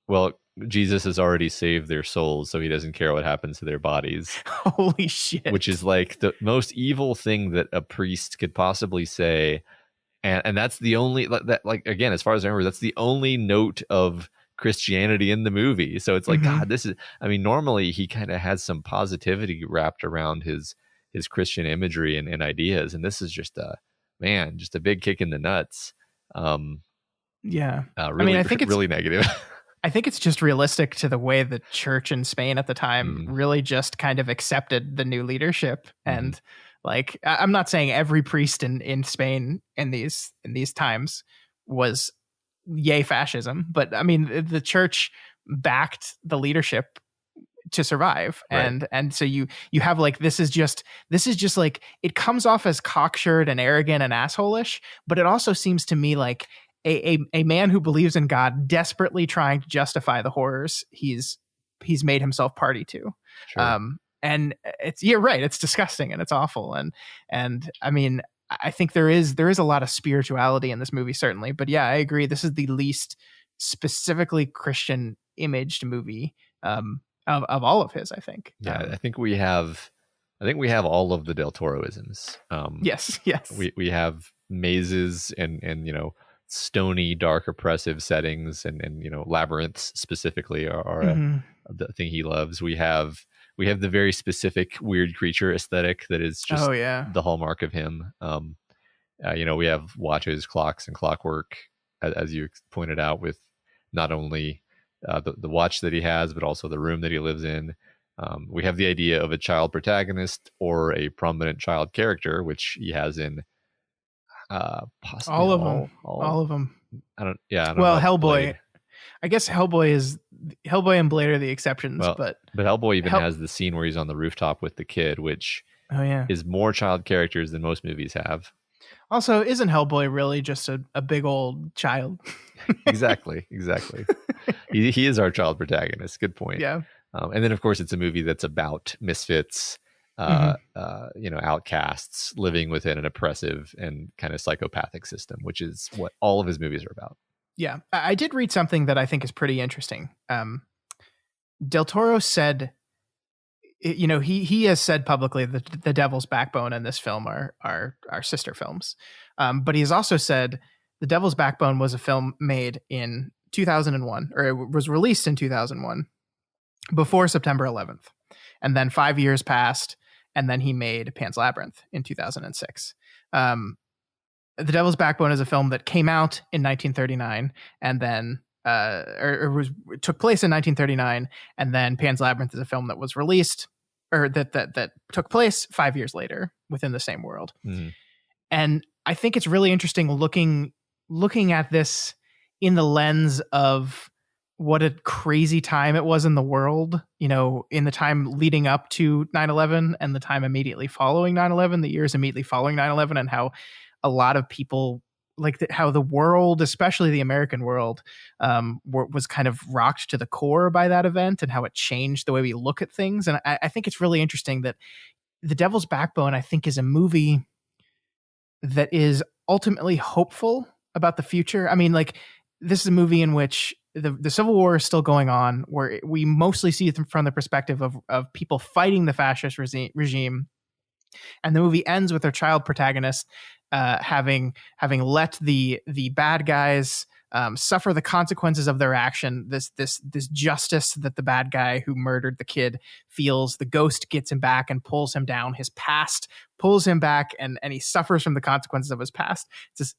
B: well, Jesus has already saved their souls, so he doesn't care what happens to their bodies.
A: Holy shit.
B: Which is like the most evil thing that a priest could possibly say. And that's the only, that, like, again, as far as I remember, that's the only note of Christianity in the movie. So it's like, God, this is, I mean, normally he kind of has some positivity wrapped around his Christian imagery and ideas. And this is just a big kick in the nuts.
A: Yeah.
B: Really, I think it's really negative.
A: I think it's just realistic to the way the church in Spain at the time really just kind of accepted the new leadership. And like, I'm not saying every priest in Spain in these times was yay fascism, but I mean, the church backed the leadership to survive. Right. And so you have like, this is just like, it comes off as cocksure and arrogant and asshole-ish, but it also seems to me like a man who believes in God desperately trying to justify the horrors he's made himself party to. Sure. And you're right, it's disgusting and it's awful. And I mean, I think there is a lot of spirituality in this movie, certainly. But yeah, I agree. This is the least specifically Christian imaged movie of all of his, I think.
B: Yeah, I think we have all of the Del Toro-isms.
A: Yes.
B: We have mazes and stony, dark, oppressive settings, and labyrinths specifically are the thing he loves. We have the very specific weird creature aesthetic that is just the hallmark of him. We have watches, clocks, and clockwork, as you pointed out, with not only the watch that he has, but also the room that he lives in. We have the idea of a child protagonist or a prominent child character, which he has in possibly
A: all of them.
B: I don't know.
A: Well, Hellboy. Blade. I guess Hellboy and Blade are the exceptions, but
B: Hellboy even has the scene where he's on the rooftop with the kid, which is more child characters than most movies have.
A: Also, isn't Hellboy really just a big old child?
B: Exactly. He is our child protagonist. Good point.
A: Yeah.
B: And then, of course, it's a movie that's about misfits, outcasts living within an oppressive and kind of psychopathic system, which is what all of his movies are about.
A: Yeah. I did read something that I think is pretty interesting. Del Toro said, he has said publicly that The Devil's Backbone and this film are sister films. But he has also said The Devil's Backbone was a film made in 2001, or it was released in 2001, before September 11th. And then 5 years passed, and then he made Pan's Labyrinth in 2006. The Devil's Backbone is a film that came out in 1939, and then took place in 1939, and then Pan's Labyrinth is a film that was released, or that took place 5 years later within the same world.
B: Mm-hmm.
A: And I think it's really interesting looking at this in the lens of what a crazy time it was in the world, in the time leading up to 9/11 and the time immediately following 9/11, the years immediately following 9/11, and how a lot of people, how the world, especially the American world, was kind of rocked to the core by that event, and how it changed the way we look at things. And I think it's really interesting that The Devil's Backbone, I think, is a movie that is ultimately hopeful about the future. I mean, this is a movie in which the Civil War is still going on, where we mostly see it from the perspective of people fighting the fascist regime. And the movie ends with our child protagonist having let the bad guys suffer the consequences of their action. This justice that the bad guy who murdered the kid feels, the ghost gets him back and pulls him down. His past pulls him back, and he suffers from the consequences of his past.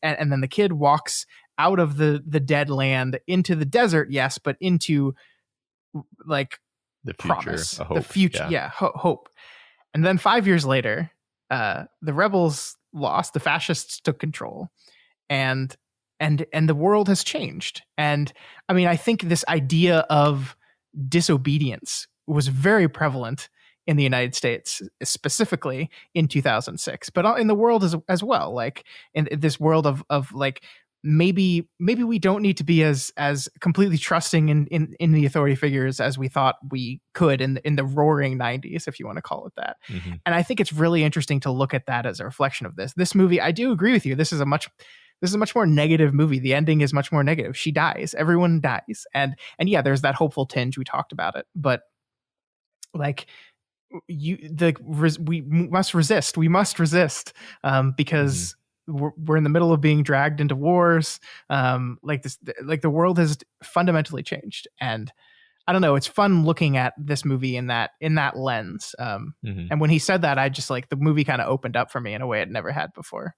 A: And then the kid walks out of the dead land into the desert, yes, but into the future,
B: promise,
A: hope. The future, hope. And then 5 years later, the rebels lost, the fascists took control, and the world has changed. And I mean, I think this idea of disobedience was very prevalent in the United States, specifically in 2006, but in the world as well. In this world of maybe we don't need to be as completely trusting in the authority figures as we thought we could in the roaring 90s, if you want to call it that.
B: Mm-hmm.
A: And I think it's really interesting to look at that as a reflection of this movie. I do agree with you. This is a much more negative movie. The ending is much more negative. She dies. Everyone dies. And yeah, there's that hopeful tinge. We talked about it, but we must resist. We must resist because we're in the middle of being dragged into wars. The world has fundamentally changed. And I don't know, it's fun looking at this movie in that lens. And when he said that, I just the movie kind of opened up for me in a way it never had before.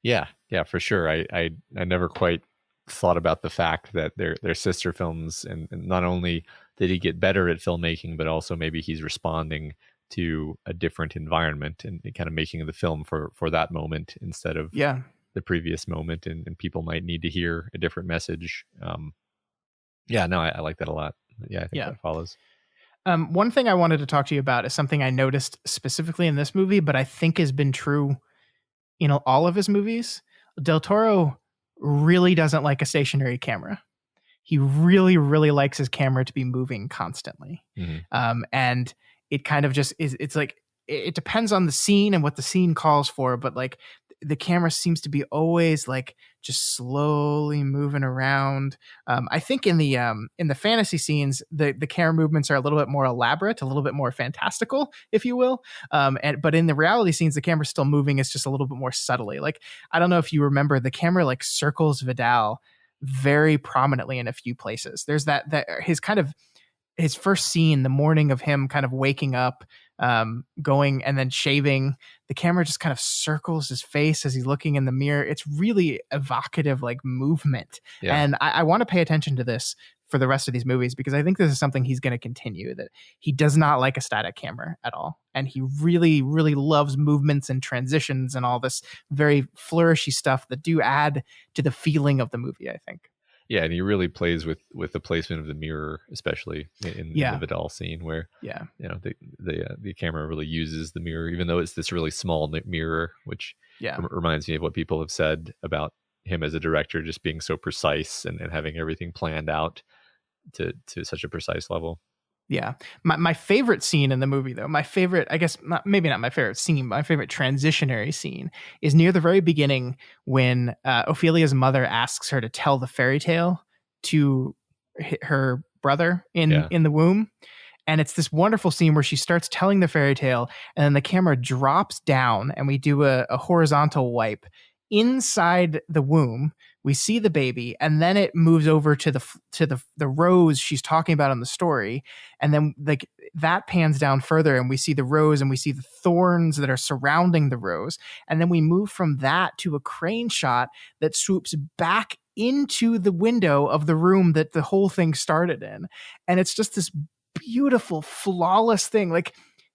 B: Yeah, for sure. I never quite thought about the fact that they're sister films, and not only did he get better at filmmaking, but also maybe he's responding to a different environment and kind of making the film for that moment instead of the previous moment, and people might need to hear a different message. I like that a lot. Yeah, I think that follows.
A: One thing I wanted to talk to you about is something I noticed specifically in this movie, but I think has been true in all of his movies. Del Toro really doesn't like a stationary camera. He really, really likes his camera to be moving constantly. And it kind of just is, it depends on the scene and what the scene calls for, but the camera seems to be always just slowly moving around. I think in the fantasy scenes, the camera movements are a little bit more elaborate, a little bit more fantastical, if you will. But in the reality scenes, the camera's still moving. It's just a little bit more subtly. I don't know if you remember, the camera circles Vidal very prominently in a few places. There's that his first scene, the morning of him kind of waking up, going and then shaving, the camera just kind of circles his face as he's looking in the mirror. It's really evocative, movement. Yeah. And I want to pay attention to this for the rest of these movies, because I think this is something he's going to continue, that he does not like a static camera at all. And he really, really loves movements and transitions and all this very flourishy stuff that do add to the feeling of the movie, I think.
B: Yeah, and he really plays with the placement of the mirror, especially in the Vidal scene, where the camera really uses the mirror, even though it's this really small mirror, which reminds me of what people have said about him as a director, just being so precise and having everything planned out to such a precise level.
A: Yeah. My favorite scene in the movie, though, maybe not my favorite scene, but my favorite transitionary scene is near the very beginning when Ophelia's mother asks her to tell the fairy tale to her brother in the womb. And it's this wonderful scene where she starts telling the fairy tale, and then the camera drops down and we do a horizontal wipe inside the womb, we see the baby, and then it moves over to the rose she's talking about in the story, and then like that pans down further, and we see the rose, and we see the thorns that are surrounding the rose, and then we move from that to a crane shot that swoops back into the window of the room that the whole thing started in, and it's just this beautiful, flawless thing. Like,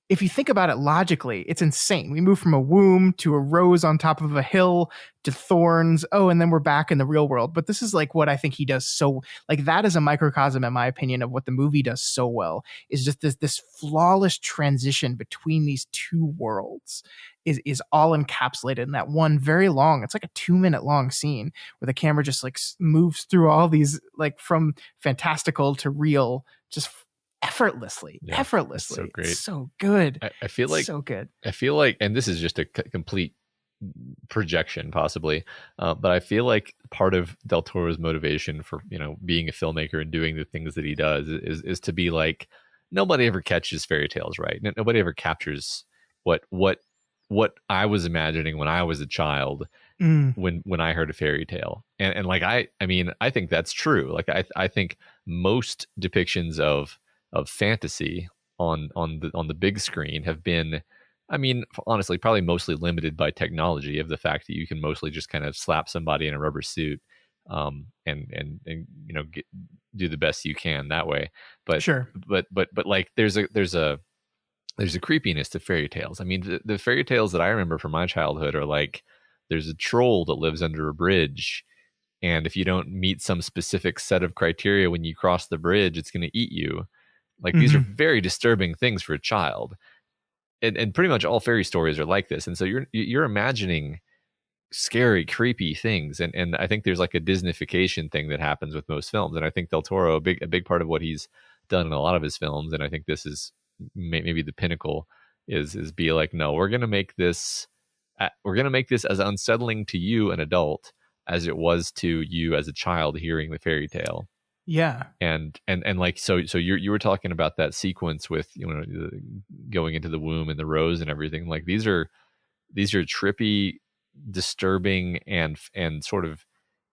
A: if you think about it logically, it's insane. We move from a womb to a rose on top of a hill to thorns. Oh, and then we're back in the real world. But this is like what I think he does so, like, that is a microcosm, in my opinion, of what the movie does so well, is just this flawless transition between these two worlds is all encapsulated in that one very long, it's like a 2-minute long scene where the camera just like moves through all these, like, from fantastical to real, just effortlessly. It's
B: so great.
A: It's so good.
B: I feel like
A: so good.
B: I feel like, and this is just a complete projection possibly, but I feel like part of Del Toro's motivation for, you know, being a filmmaker and doing the things that he does is to be like, nobody ever catches fairy tales right. Nobody ever captures what I was imagining when I was a child, when I heard a fairy tale. And like, I mean, I think that's true. Like, I think most depictions of fantasy on the big screen have been, I mean, honestly, probably mostly limited by technology, of the fact that you can mostly just kind of slap somebody in a rubber suit, and you know, do the best you can that way. But
A: Sure.
B: but like, there's a creepiness to fairy tales. I mean, the fairy tales that I remember from my childhood are like, there's a troll that lives under a bridge, and if you don't meet some specific set of criteria when you cross the bridge, it's going to eat you. Like, these are very disturbing things for a child. And pretty much all fairy stories are like this. And so you're imagining scary, creepy things. And I think there's like a Disneyfication thing that happens with most films. And I think Del Toro, a big part of what he's done in a lot of his films, and I think this is maybe the pinnacle, is be like, no, we're going to make this as unsettling to you, an adult, as it was to you as a child hearing the fairy tale.
A: Yeah.
B: And like, so you were talking about that sequence with, you know, going into the womb and the rose and everything. Like, these are trippy, disturbing, and sort of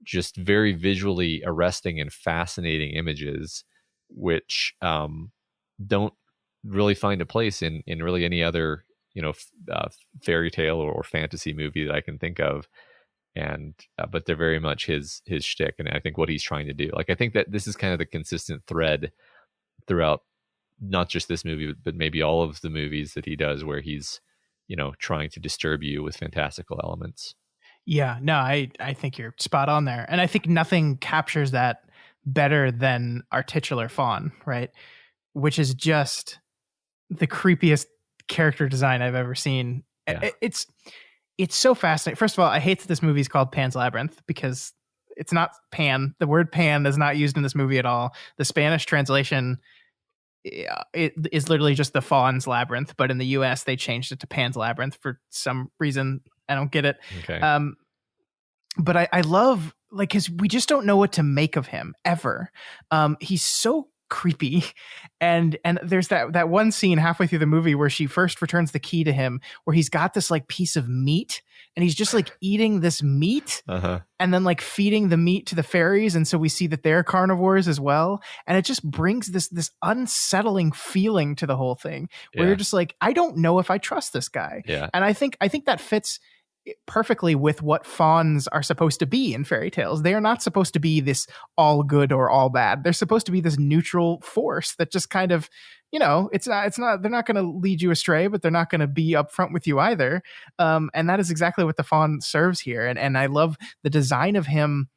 B: just very visually arresting and fascinating images, which don't really find a place in really any other, you know, fairy tale or fantasy movie that I can think of. And but they're very much his shtick, and I think what he's trying to do. Like, I think that this is kind of the consistent thread throughout not just this movie, but maybe all of the movies that he does, where he's, you know, trying to disturb you with fantastical elements.
A: Yeah, no, I think you're spot on there. And I think nothing captures that better than our titular fawn, right? Which is just the creepiest character design I've ever seen.
B: Yeah.
A: It's so fascinating. First of all, I hate that this movie is called Pan's Labyrinth, because it's not Pan. The word Pan is not used in this movie at all. The Spanish translation, it is literally just the Fawn's Labyrinth, but in the US they changed it to Pan's Labyrinth for some reason. I don't get it.
B: Okay.
A: But I love, like, because we just don't know what to make of him ever. He's so creepy, and there's that one scene halfway through the movie where she first returns the key to him, where he's got this like piece of meat, and he's just like eating this meat, and then like feeding the meat to the fairies, and so we see that they're carnivores as well, and it just brings this unsettling feeling to the whole thing, where you're just like, I don't know if I trust this guy. And I think that fits perfectly with what fawns are supposed to be in fairy tales. They are not supposed to be this all good or all bad. They're supposed to be this neutral force that just kind of, you know, it's not, they're not going to lead you astray, but they're not going to be upfront with you either. And that is exactly what the fawn serves here. And I love the design of him.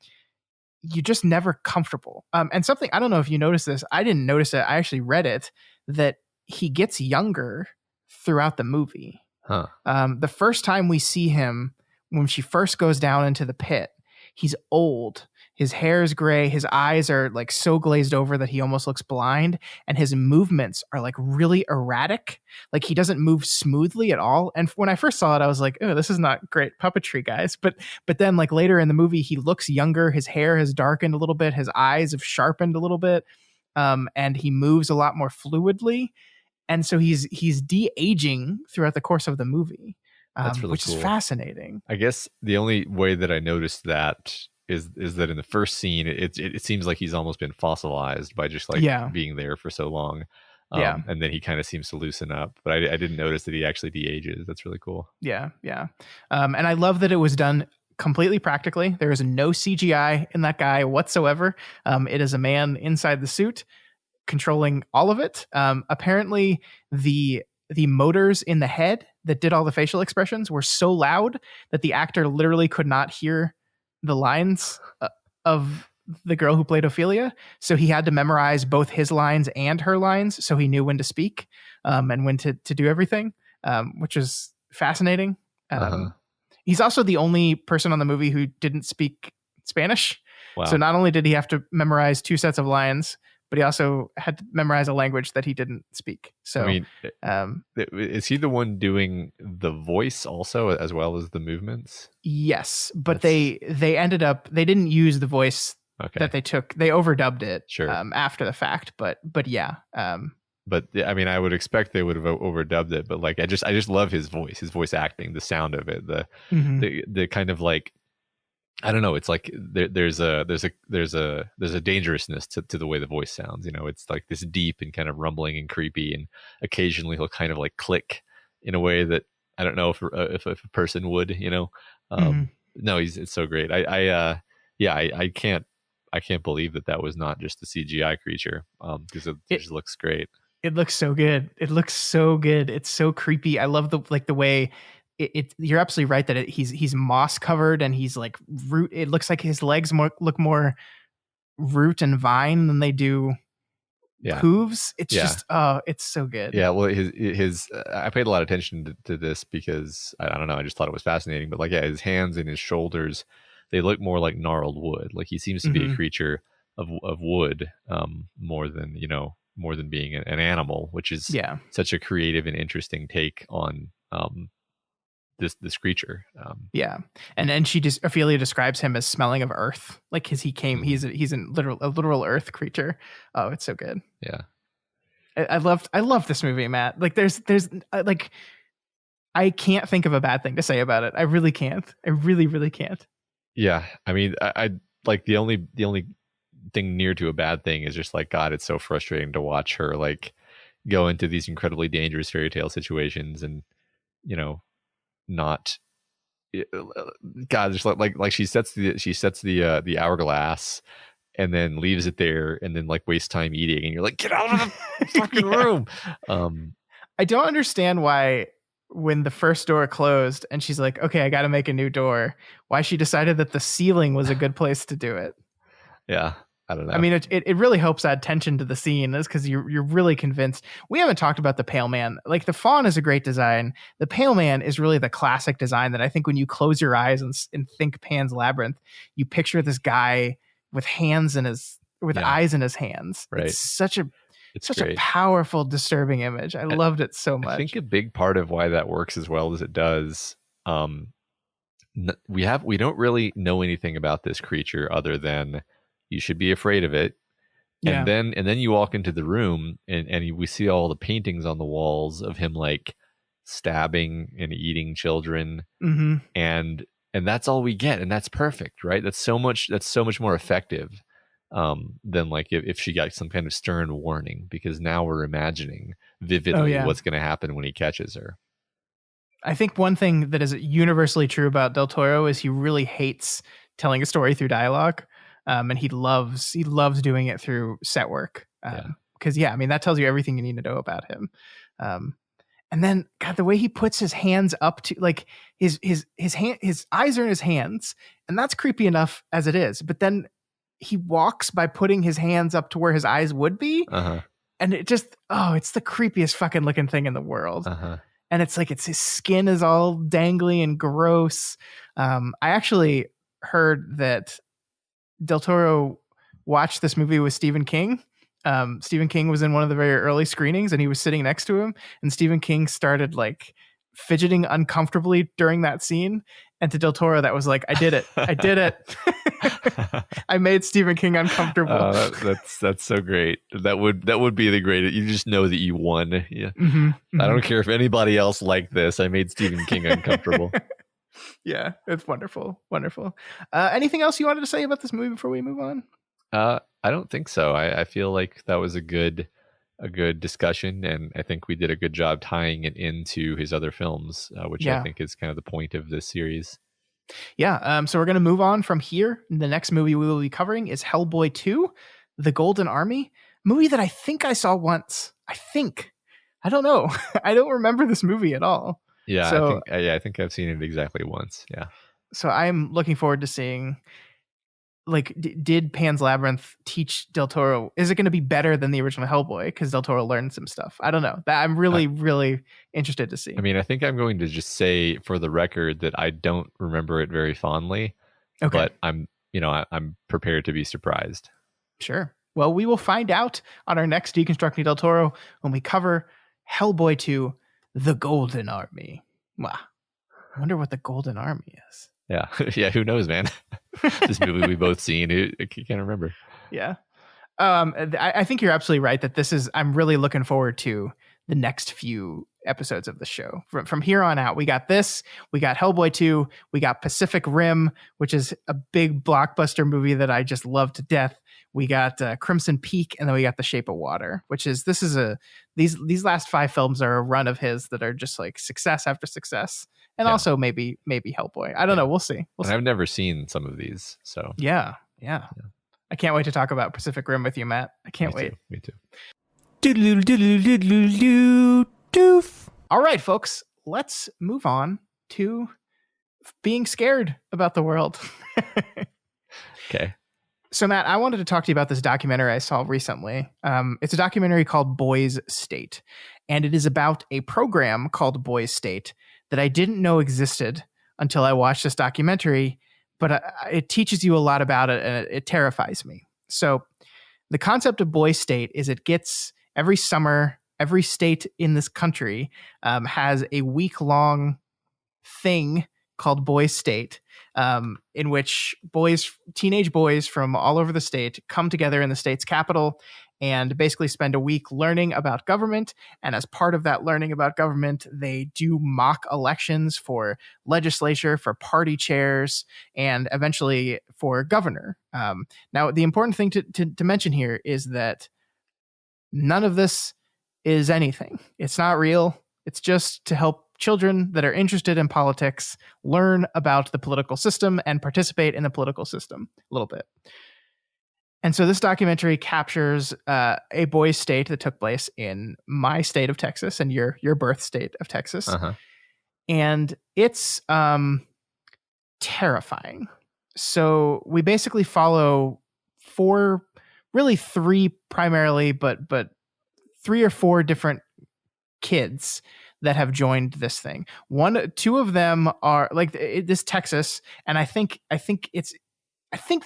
A: You're just never comfortable. And something, I don't know if you noticed this, I didn't notice it, I actually read it, that he gets younger throughout the movie. The first time we see him, when she first goes down into the pit, he's old. His hair is gray. His eyes are like so glazed over that he almost looks blind. And his movements are like really erratic. Like, he doesn't move smoothly at all. And when I first saw it, I was like, oh, this is not great puppetry, guys. But then like later in the movie, he looks younger. His hair has darkened a little bit. His eyes have sharpened a little bit. And he moves a lot more fluidly. And so he's de-aging throughout the course of the movie,
B: That's really
A: which
B: cool.
A: is fascinating.
B: I guess the only way that I noticed that is that in the first scene, it seems like he's almost been fossilized by just like
A: Yeah.
B: being there for so long.
A: Yeah.
B: And then he kind of seems to loosen up, but I didn't notice that he actually de-ages. That's really cool.
A: Yeah. And I love that it was done completely practically. There is no CGI in that guy whatsoever. It is a man inside the suit controlling all of it. Apparently, the motors in the head that did all the facial expressions were so loud that the actor literally could not hear the lines of the girl who played Ophelia. So he had to memorize both his lines and her lines, so he knew when to speak and when to do everything, which is fascinating. He's also the only person on the movie who didn't speak Spanish.
B: Wow.
A: So not only did he have to memorize 2 sets of lines, but he also had to memorize a language that he didn't speak. So,
B: I mean, is he the one doing the voice also, as well as the movements?
A: Yes, but they ended up, they didn't use the voice that they took. They overdubbed it after the fact, but yeah.
B: But I mean, I would expect they would have overdubbed it, but like, I just love his voice acting, the sound of it, the kind of like, I don't know. It's like there's a dangerousness to the way the voice sounds. You know, it's like this deep and kind of rumbling and creepy, and occasionally he'll kind of like click in a way that I don't know if a person would. You know, no, it's so great. I can't believe that was not just a CGI creature, because it just looks great.
A: It looks so good. It's so creepy. I love the way. You're absolutely right that he's moss covered and he's like root. It looks like his legs look more root and vine than they do hooves. It's just it's so good.
B: Yeah, well, his I paid a lot of attention to this because I don't know. I just thought it was fascinating. But like, yeah, his hands and his shoulders, they look more like gnarled wood. Like he seems to be a creature of wood, more than being an animal, which is such a creative and interesting take on this creature.
A: And Ophelia describes him as smelling of earth, like he's a literal earth creature. Oh, it's so good.
B: Yeah,
A: I love this movie, Matt. Like there's like, I can't think of a bad thing to say about it. I really can't. I really can't.
B: Yeah, I mean, I like the only thing near to a bad thing is just like, God, it's so frustrating to watch her like go into these incredibly dangerous fairy tale situations and not God, just like she sets the hourglass and then leaves it there and then like wastes time eating, and you're like, get out of the fucking room.
A: I don't understand why when the first door closed and she's like, okay, I got to make a new door, why she decided that the ceiling was a good place to do it.
B: Yeah. I don't know.
A: I mean, it really helps add tension to the scene, is because you're really convinced. We haven't talked about the Pale Man. Like, the Faun is a great design. The Pale Man is really the classic design that I think when you close your eyes and think Pan's Labyrinth, you picture this guy with eyes in his hands.
B: Right.
A: It's such a powerful, disturbing image. I loved it so much.
B: I think a big part of why that works as well as it does, we don't really know anything about this creature other than you should be afraid of it. And then you walk into the room and we see all the paintings on the walls of him like stabbing and eating children. And that's all we get. And that's perfect, right? That's so much more effective than like if she got some kind of stern warning, because now we're imagining vividly what's going to happen when he catches her.
A: I think one thing that is universally true about Del Toro is he really hates telling a story through dialogue. And he loves doing it through set work. Because I mean, that tells you everything you need to know about him. And then, God, the way he puts his hands up to, like, his eyes are in his hands, and that's creepy enough as it is. But then he walks by putting his hands up to where his eyes would be, and it just, it's the creepiest fucking looking thing in the world. And it's like his skin is all dangly and gross. I actually heard that Del Toro watched this movie with Stephen King. Stephen King was in one of the very early screenings and he was sitting next to him, and Stephen King started like fidgeting uncomfortably during that scene. And to Del Toro, that was like, I did it. I made Stephen King uncomfortable.
B: That's so great. That would be the greatest. You just know that you won. Yeah. I don't care if anybody else liked this. I made Stephen King uncomfortable.
A: Yeah, it's wonderful. Wonderful. Anything else you wanted to say about this movie before we move on?
B: I don't think so. I feel like that was a good discussion, and I think we did a good job tying it into his other films, which I
A: Yeah.
B: think is kind of the point of this series.
A: Yeah. So we're going to move on from here. The next movie we will be covering is Hellboy 2, The Golden Army, movie that I think I saw once. I don't know. I don't remember this movie at all.
B: Yeah,
A: So,
B: I think I've seen it exactly once. Yeah.
A: so I'm looking forward to seeing, like, did Pan's Labyrinth teach Del Toro? Is it going to be better than the original Hellboy? Because Del Toro learned some stuff. I don't know. That I'm really interested to see.
B: I mean, I think I'm going to just say for the record that I don't remember it very fondly,
A: Okay.
B: but I'm prepared to be surprised.
A: Sure. Well, we will find out on our next Deconstructing Del Toro when we cover Hellboy 2, The Golden Army. Wow. I wonder what the Golden Army is.
B: Yeah. Yeah. Who knows, man? This movie we both seen. I can't remember.
A: Yeah. I think you're absolutely right that I'm really looking forward to the next few episodes of the show. From here on out, we got Hellboy 2, we got Pacific Rim, which is a big blockbuster movie that I just love to death. We got Crimson Peak, and then we got The Shape of Water, these last 5 films are a run of his that are just like success after success. And also maybe Hellboy. I don't know. We'll see.
B: I've never seen some of these, so
A: yeah. I can't wait to talk about Pacific Rim with you, Matt. I can't wait.
B: Me too.
A: Doof. All right, folks, let's move on to being scared about the world.
B: Okay.
A: So, Matt, I wanted to talk to you about this documentary I saw recently. It's a documentary called Boys State, and it is about a program called Boys State that I didn't know existed until I watched this documentary, but it teaches you a lot about it, and it terrifies me. So the concept of Boys State is it gets every summer, every state in this country has a week-long thing called Boys State, in which teenage boys from all over the state come together in the state's capital and basically spend a week learning about government. And as part of that learning about government, they do mock elections for legislature, for party chairs, and eventually for governor. Now, the important thing to mention here is that none of this is anything. It's not real. It's just to help children that are interested in politics learn about the political system and participate in the political system a little bit. And so this documentary captures a boys' state that took place in my state of Texas and your birth state of Texas.
B: Uh-huh.
A: And it's terrifying. So we basically follow three primarily, but 3 or 4 different kids that have joined this thing. 2 of them are like this Texas, and I think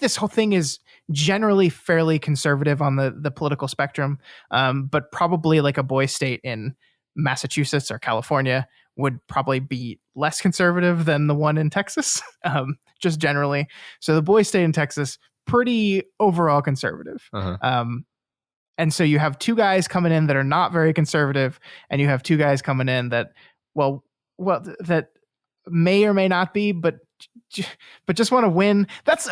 A: this whole thing is generally fairly conservative on the political spectrum, but probably like a boy state in Massachusetts or California would probably be less conservative than the one in Texas, just generally. So the boy state in Texas, pretty overall conservative.
B: Uh-huh.
A: And so you have 2 guys coming in that are not very conservative, and you have 2 guys coming in that, that may or may not be, but just want to win. This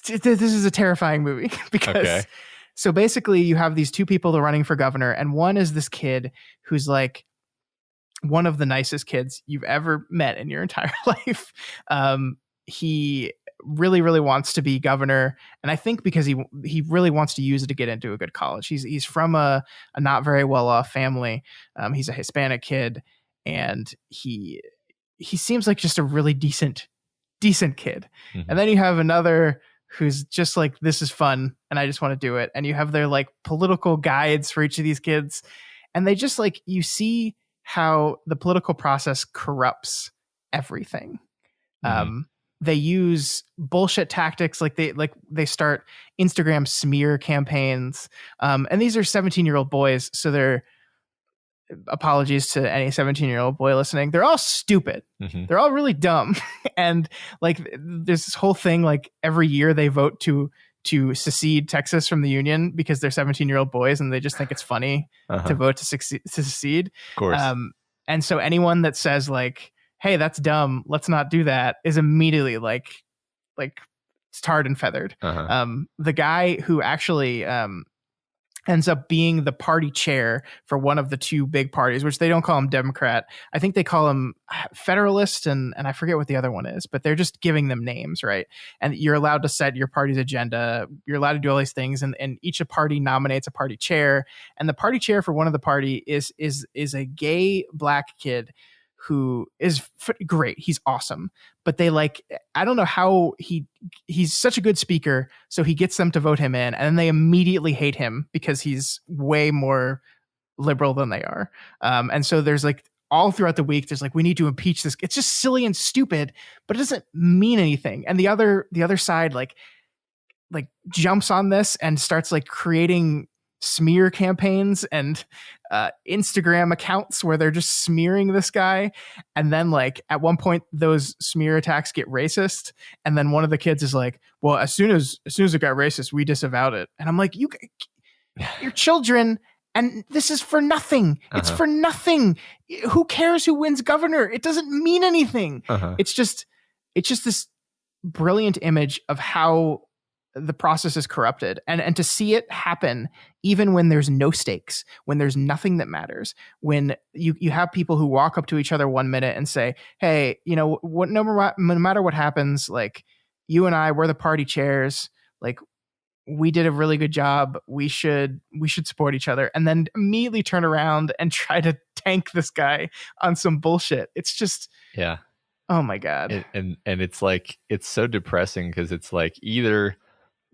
A: is a terrifying movie because So basically you have these 2 people that are running for governor, and one is this kid who's like one of the nicest kids you've ever met in your entire life. He really wants to be governor, and I think because he really wants to use it to get into a good college. He's from a not very well off family. He's a Hispanic kid, and he seems like just a really decent kid. Mm-hmm. And then you have another who's just like, this is fun and I just want to do it. And you have their like political guides for each of these kids, and they just like, you see how the political process corrupts everything. Mm-hmm. They use bullshit tactics, like they start Instagram smear campaigns, and these are 17-year-old boys, so they're, apologies to any 17-year-old boy listening, they're all stupid. Mm-hmm. They're all really dumb. And like there's this whole thing, like every year they vote to secede Texas from the Union because they're 17-year-old boys and they just think it's funny to vote to secede.
B: Of course.
A: And so anyone that says like, hey, that's dumb, let's not do that, is immediately like tarred and feathered.
B: Uh-huh.
A: The guy who actually ends up being the party chair for one of the two big parties, which they don't call him Democrat. I think they call him Federalist, and I forget what the other one is, but they're just giving them names, right? And you're allowed to set your party's agenda. You're allowed to do all these things, and each party nominates a party chair. And the party chair for one of the party is a gay black kid who is great. He's awesome. But they I don't know how he's such a good speaker. So he gets them to vote him in, and then they immediately hate him because he's way more liberal than they are. And so there's all throughout the week, there's we need to impeach this. It's just silly and stupid, but it doesn't mean anything. And the other side, jumps on this and starts creating smear campaigns and Instagram accounts where they're just smearing this guy. And then at one point those smear attacks get racist. And then one of the kids is like, well, as soon as it got racist, we disavowed it. And I'm like, you're children. And this is for nothing. It's for nothing. Who cares who wins governor? It doesn't mean anything. It's just this brilliant image of how the process is corrupted, and to see it happen even when there's no stakes, when there's nothing that matters, when you have people who walk up to each other 1 minute and say, hey, no matter what happens, you and I, we're the party chairs, we did a really good job, we should support each other, and then immediately turn around and try to tank this guy on some bullshit. It's just,
B: yeah,
A: oh my god.
B: And it's it's so depressing because it's either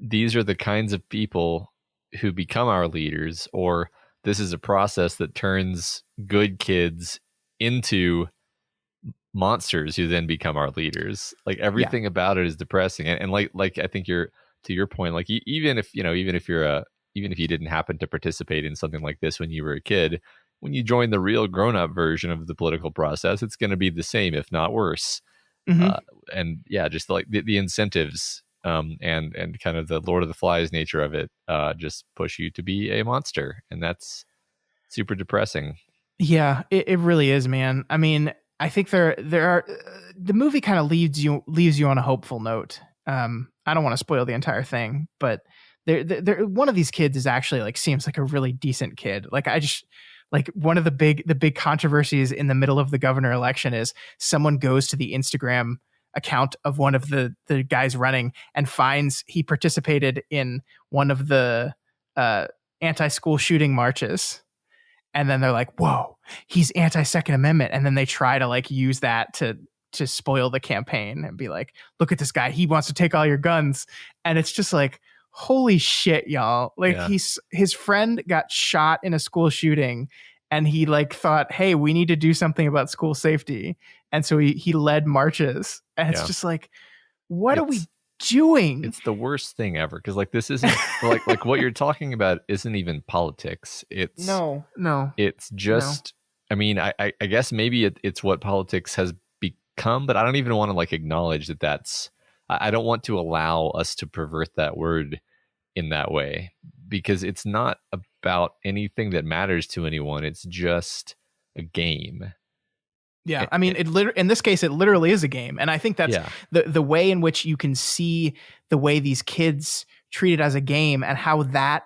B: these are the kinds of people who become our leaders, or this is a process that turns good kids into monsters who then become our leaders. Everything about it is depressing. And I think you're, to your point, even if you didn't happen to participate in something like this when you were a kid, when you join the real grown-up version of the political process, it's going to be the same, if not worse.
A: Mm-hmm.
B: And yeah, just the incentives and kind of the Lord of the Flies nature of it just push you to be a monster, and that's super depressing.
A: Yeah, it really is, man. I mean, I think there are the movie kind of leaves you on a hopeful note. I don't want to spoil the entire thing, but there one of these kids is actually seems like a really decent kid. One of the big controversies in the middle of the governor election is someone goes to the Instagram account of one of the guys running and finds he participated in one of the anti-school shooting marches. And then they're like, whoa, he's anti-Second Amendment. And then they try to use that to spoil the campaign and be like, look at this guy, he wants to take all your guns. And it's just holy shit, y'all.
B: Yeah.
A: His friend got shot in a school shooting, and he thought, hey, we need to do something about school safety. And so he led marches. And it's just what are we doing?
B: It's the worst thing ever. Cause this isn't what you're talking about isn't even politics. It's
A: no.
B: It's just, no. I mean, I guess maybe it's what politics has become, but I don't even want to acknowledge that's, I don't want to allow us to pervert that word in that way, because it's not about anything that matters to anyone. It's just a game.
A: Yeah, I mean, in this case, it literally is a game, and I think that's the way in which you can see the way these kids treat it as a game and how that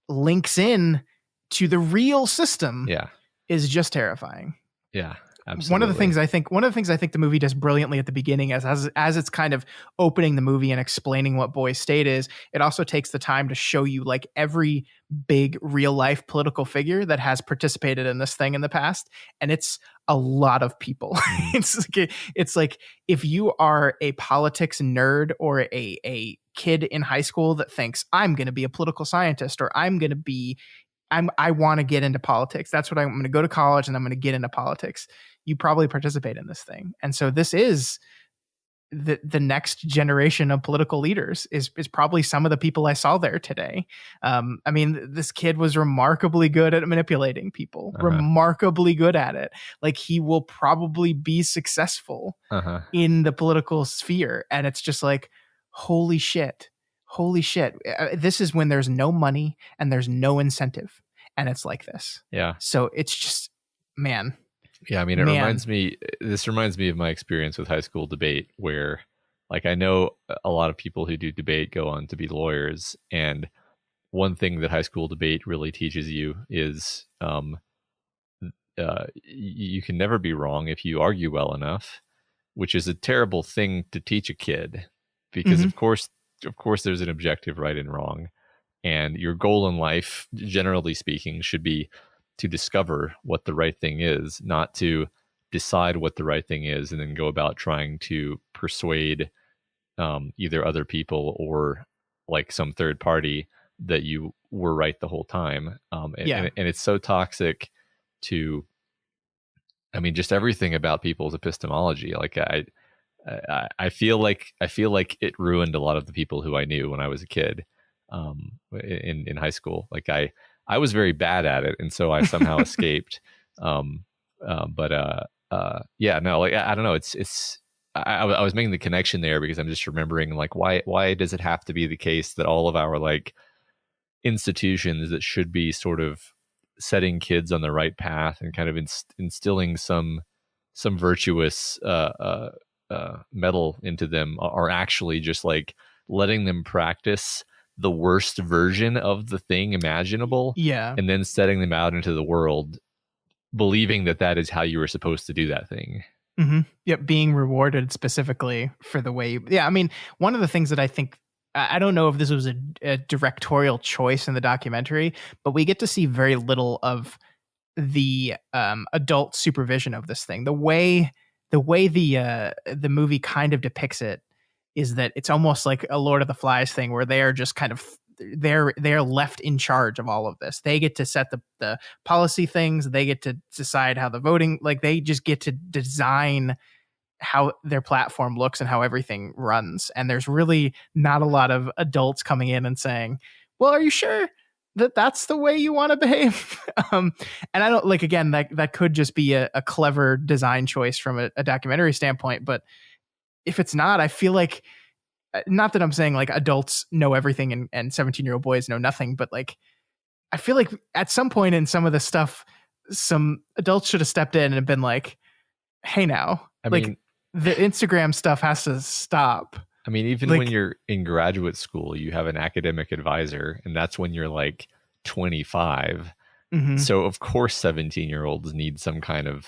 A: links in to the real system.
B: Yeah,
A: is just terrifying.
B: Yeah, absolutely.
A: One of the things I think the movie does brilliantly at the beginning, as it's kind of opening the movie and explaining what Boys State is, it also takes the time to show you every big real life political figure that has participated in this thing in the past, and it's a lot of people. It's if you are a politics nerd or a kid in high school that thinks I'm going to be a political scientist, or I want to get into politics. That's what I'm going to go to college and I'm going to get into politics. You probably participate in this thing. And so this is the next generation of political leaders is probably some of the people I saw there today. I mean, this kid was remarkably good at manipulating people, remarkably good at it. He will probably be successful in the political sphere. And it's just holy shit. This is when there's no money and there's no incentive. And it's like this.
B: Yeah.
A: So it's just, man.
B: Yeah, I mean,
A: Man.
B: this reminds me of my experience with high school debate, where like I know a lot of people who do debate go on to be lawyers, and one thing that high school debate really teaches you is you can never be wrong if you argue well enough, which is a terrible thing to teach a kid, because
A: Hmm.
B: of course there's an objective right and wrong, and your goal in life, generally speaking, should be to discover what the right thing is, not to decide what the right thing is and then go about trying to persuade either other people or like some third party that you were right the whole time.
A: Yeah.
B: And it's so toxic to, I mean, just everything about people's epistemology. Like I feel like it ruined a lot of the people who I knew when I was a kid, in high school. Like I was very bad at it, and so I somehow escaped. Um, yeah, no, like I don't know. I was making the connection there because I'm just remembering like why does it have to be the case that all of our like institutions that should be sort of setting kids on the right path and kind of instilling some virtuous metal into them are actually just like letting them practice the worst version of the thing imaginable,
A: Yeah.
B: and then setting them out into the world believing that that is how you were supposed to do that thing.
A: Hmm. Yep, being rewarded specifically for the way. Yeah, I mean, one of the things that I think I don't know if this was a directorial choice in the documentary, but we get to see very little of the adult supervision of this thing. The way the movie kind of depicts it is that it's almost like a Lord of the Flies thing where they are just kind of they're left in charge of all of this. They get to set the policy things. They get to decide how the voting, like they just get to design how their platform looks and how everything runs. And there's really not a lot of adults coming in and saying, well, are you sure that that's the way you want to behave? And I don't like, again, that could just be a clever design choice from a documentary standpoint. But if it's not, I feel like, not that I'm saying like adults know everything and 17-year-old boys know nothing, but like, I feel like at some point in some of this stuff, some adults should have stepped in and been like, hey, now,
B: I
A: like,
B: mean,
A: the Instagram stuff has to stop.
B: I mean, even
A: Like,
B: when you're in graduate school, you have an academic advisor, and that's when you're like 25.
A: mhm.
B: So of course 17-year-olds need some kind of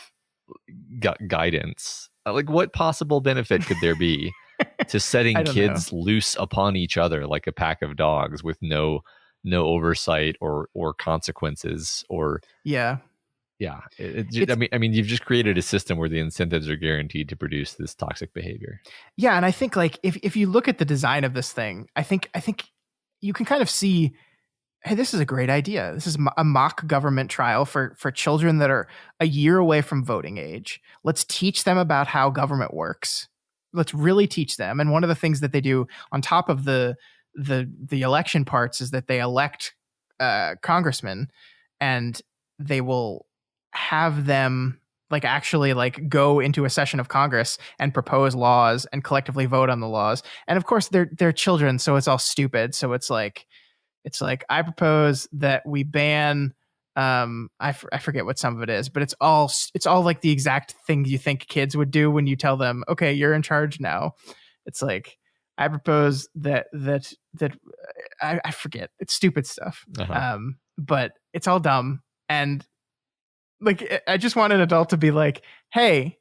B: guidance. Like what possible benefit could there be to
A: I
B: setting
A: don't know.
B: kids loose upon each other like a pack of dogs with no oversight or consequences? Or
A: Yeah.
B: yeah,
A: It's
B: I mean you've just created a system where the incentives are guaranteed to produce this toxic behavior.
A: yeah, and I think like if you look at the design of this thing, I think you can kind of see, hey, this is a great idea. This is a mock government trial for children that are a year away from voting age. Let's teach them about how government works. Let's really teach them. And one of the things that they do on top of the election parts is that they elect congressmen, and they will have them like actually like go into a session of Congress and propose laws and collectively vote on the laws. And of course they're children, so it's all stupid. So it's like I propose that we ban I forget what some of it is, but it's all like the exact thing you think kids would do when you tell them, okay, you're in charge now. It's like I propose that I forget. It's stupid stuff.
B: Uh-huh.
A: But it's all dumb. And like I just want an adult to be like, hey,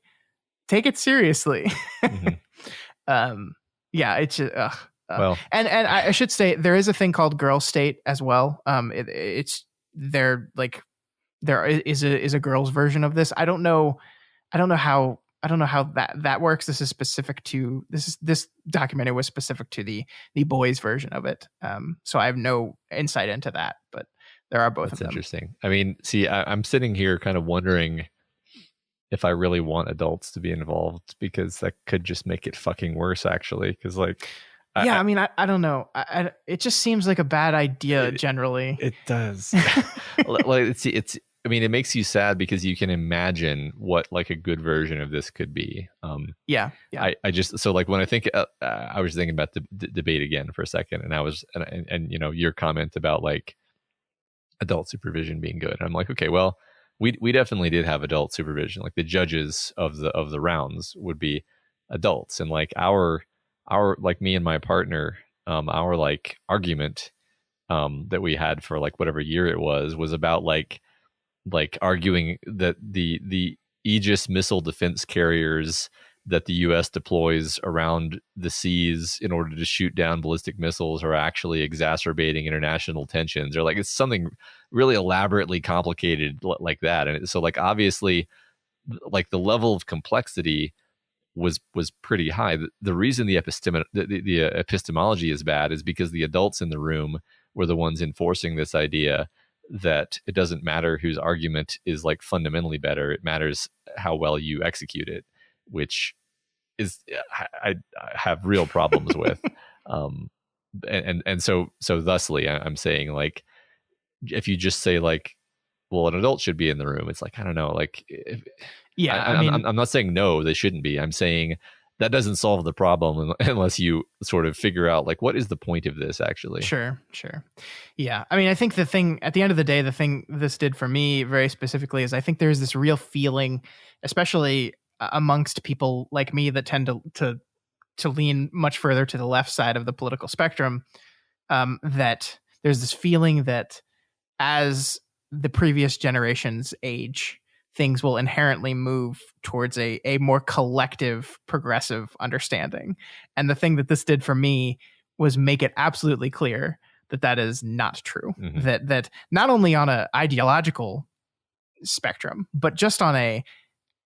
A: take it seriously.
B: Mhm.
A: um yeah, it's just
B: Well,
A: and I should say there is a thing called Girl State as well. It's there like there is a girls version of this. I don't know how that works. This is specific to this documentary was specific to the boys version of it. So I have no insight into that, but there are both
B: that's
A: of them.
B: interesting. I mean, see, I'm sitting here kind of wondering if I really want adults to be involved, because that could just make it fucking worse, actually. Because like,
A: Yeah, I mean, I don't know. It just seems like a bad idea
B: it,
A: generally.
B: it does. Like it's. I mean, it makes you sad because you can imagine what like a good version of this could be.
A: Yeah.
B: I just so like when I think I was thinking about the debate again for a second, and I was and you know your comment about like adult supervision being good. And I'm like, okay, well, we definitely did have adult supervision. Like the judges of the rounds would be adults, and like our like me and my partner, our like argument that we had for like whatever year it was about like arguing that the Aegis missile defense carriers that the US deploys around the seas in order to shoot down ballistic missiles are actually exacerbating international tensions, or like it's something really elaborately complicated like that. And so like obviously like the level of complexity was pretty high. The reason the epistemology is bad is because the adults in the room were the ones enforcing this idea that it doesn't matter whose argument is like fundamentally better. It matters how well you execute it, which is I have real problems with. And so thusly, I'm saying like if you just say like, well, an adult should be in the room, it's like I don't know, like I'm not saying no, they shouldn't be. I'm saying that doesn't solve the problem unless you sort of figure out like what is the point of this actually.
A: Sure. Yeah. I mean, I think the thing at the end of the day, the thing this did for me very specifically is I think there's this real feeling, especially amongst people like me that tend to lean much further to the left side of the political spectrum, that there's this feeling that as the previous generations age, things will inherently move towards a more collective, progressive understanding. And the thing that this did for me was make it absolutely clear that that is not true. Mm-hmm. That not only on an ideological spectrum, but just on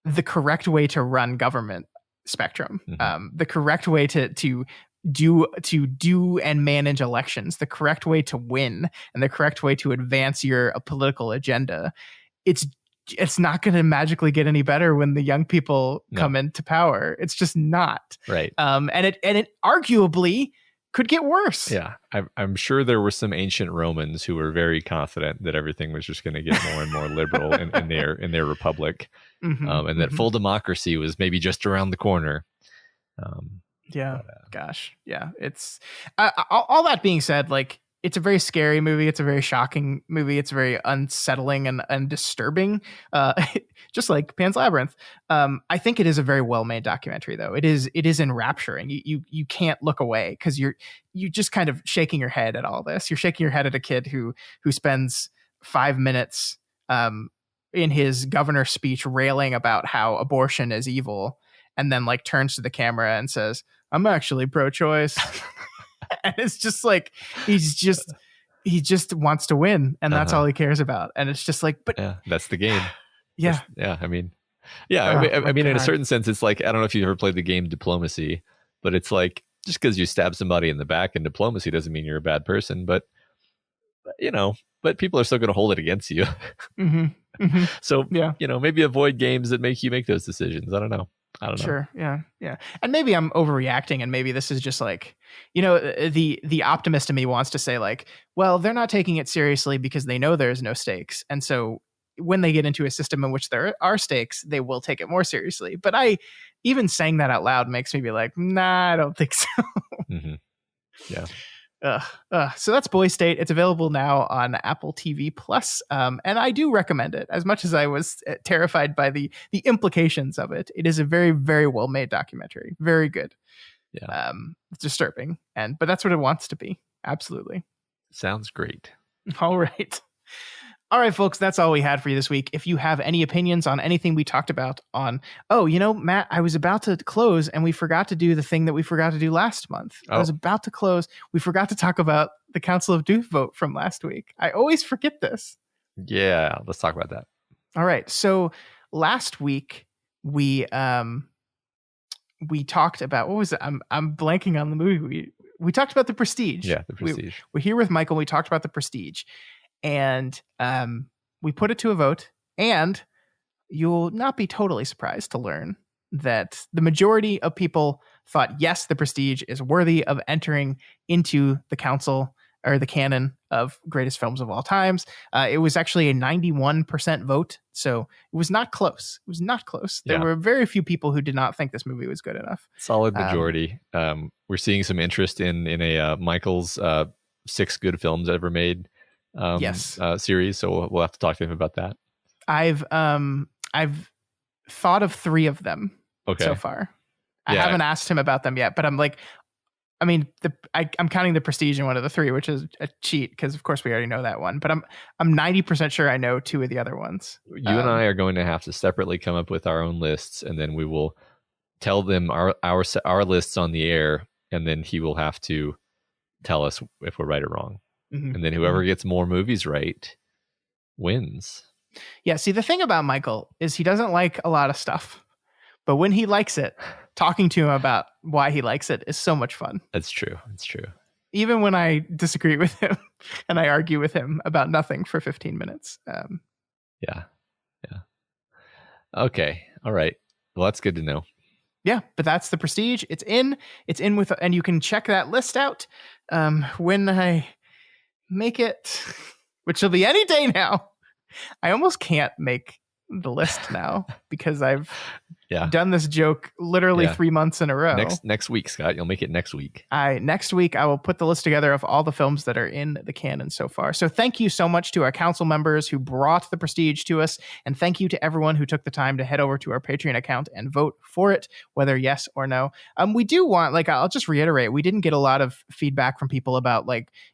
A: the correct way to run government spectrum, mm-hmm. The correct way to do and manage elections, the correct way to win, and the correct way to advance your political agenda. It's not going to magically get any better when the young people come into power. It's just not.
B: Right.
A: And it arguably could get worse.
B: Yeah. I'm sure there were some ancient Romans who were very confident that everything was just going to get more and more liberal in their republic. Mm-hmm, and that full democracy was maybe just around the corner.
A: Gosh. Yeah. It's all that being said, like, it's a very scary movie. It's a very shocking movie. It's very unsettling and disturbing, just like Pan's Labyrinth. I think it is a very well-made documentary, though. It is enrapturing. You can't look away because you just kind of shaking your head at all this. You're shaking your head at a kid who spends 5 minutes in his governor's speech railing about how abortion is evil, and then like turns to the camera and says, "I'm actually pro-choice." And it's just like he just wants to win, and that's all he cares about. And it's just like, but
B: yeah, that's the game.
A: Yeah.
B: I mean, in a certain sense, it's like, I don't know if you've ever played the game Diplomacy, but it's like, just because you stab somebody in the back in diplomacy doesn't mean you're a bad person, but people are still going to hold it against you. Mm-hmm. Mm-hmm. So, maybe avoid games that make you make those decisions. I don't know.
A: Sure. Yeah. And maybe I'm overreacting, and maybe this is just like, the optimist in me wants to say like, well, they're not taking it seriously because they know there's no stakes. And so when they get into a system in which there are stakes, they will take it more seriously. But even saying that out loud makes me be like, nah, I don't think so.
B: Mm-hmm. Yeah.
A: So that's Boy State. It's available now on Apple TV Plus, and I do recommend it. As much as I was terrified by the implications of it, it is a very, very well made documentary. Very good.
B: Yeah.
A: It's disturbing, but that's what it wants to be. Absolutely.
B: Sounds great.
A: All right, folks, that's all we had for you this week. If you have any opinions on anything we talked about Matt, I was about to close and we forgot to do the thing that we forgot to do last month. I was about to close. We forgot to talk about the Council of Doof vote from last week. I always forget this.
B: Yeah, let's talk about that.
A: All right. So last week we talked about, what was it? I'm blanking on the movie. We talked about The Prestige.
B: Yeah, The Prestige.
A: We're here with Michael. We talked about The Prestige. And we put it to a vote, and you'll not be totally surprised to learn that the majority of people thought, yes, The Prestige is worthy of entering into the council or the canon of greatest films of all times. It was actually a 91% vote, so it was not close. There were very few people who did not think this movie was good enough.
B: Solid majority. We're seeing some interest in a Michael's 6 good films ever made series, so we'll have to talk to him about that.
A: I've thought of 3 of them so far. I haven't asked him about them yet, but I'm like, I mean, I'm counting The Prestige in one of the 3, which is a cheat because of course we already know that one. But I'm 90% sure I know 2 of the other ones.
B: You and I are going to have to separately come up with our own lists, and then we will tell them our lists on the air, and then he will have to tell us if we're right or wrong. Mm-hmm. And then whoever gets more movies right wins.
A: Yeah. See, the thing about Michael is he doesn't like a lot of stuff, but when he likes it, talking to him about why he likes it is so much fun.
B: That's true. That's true.
A: Even when I disagree with him and I argue with him about nothing for 15 minutes.
B: Yeah. Okay. All right. Well, that's good to know.
A: Yeah, but that's The Prestige. It's in with, and you can check that list out when I make it, which will be any day now. I almost can't make the list now because I've done this joke literally 3 months in a row.
B: Next week, Scott, you'll make it next week.
A: Next week, I will put the list together of all the films that are in the canon so far. So thank you so much to our council members who brought The Prestige to us. And thank you to everyone who took the time to head over to our Patreon account and vote for it, whether yes or no. We do want, I'll just reiterate, we didn't get a lot of feedback from people about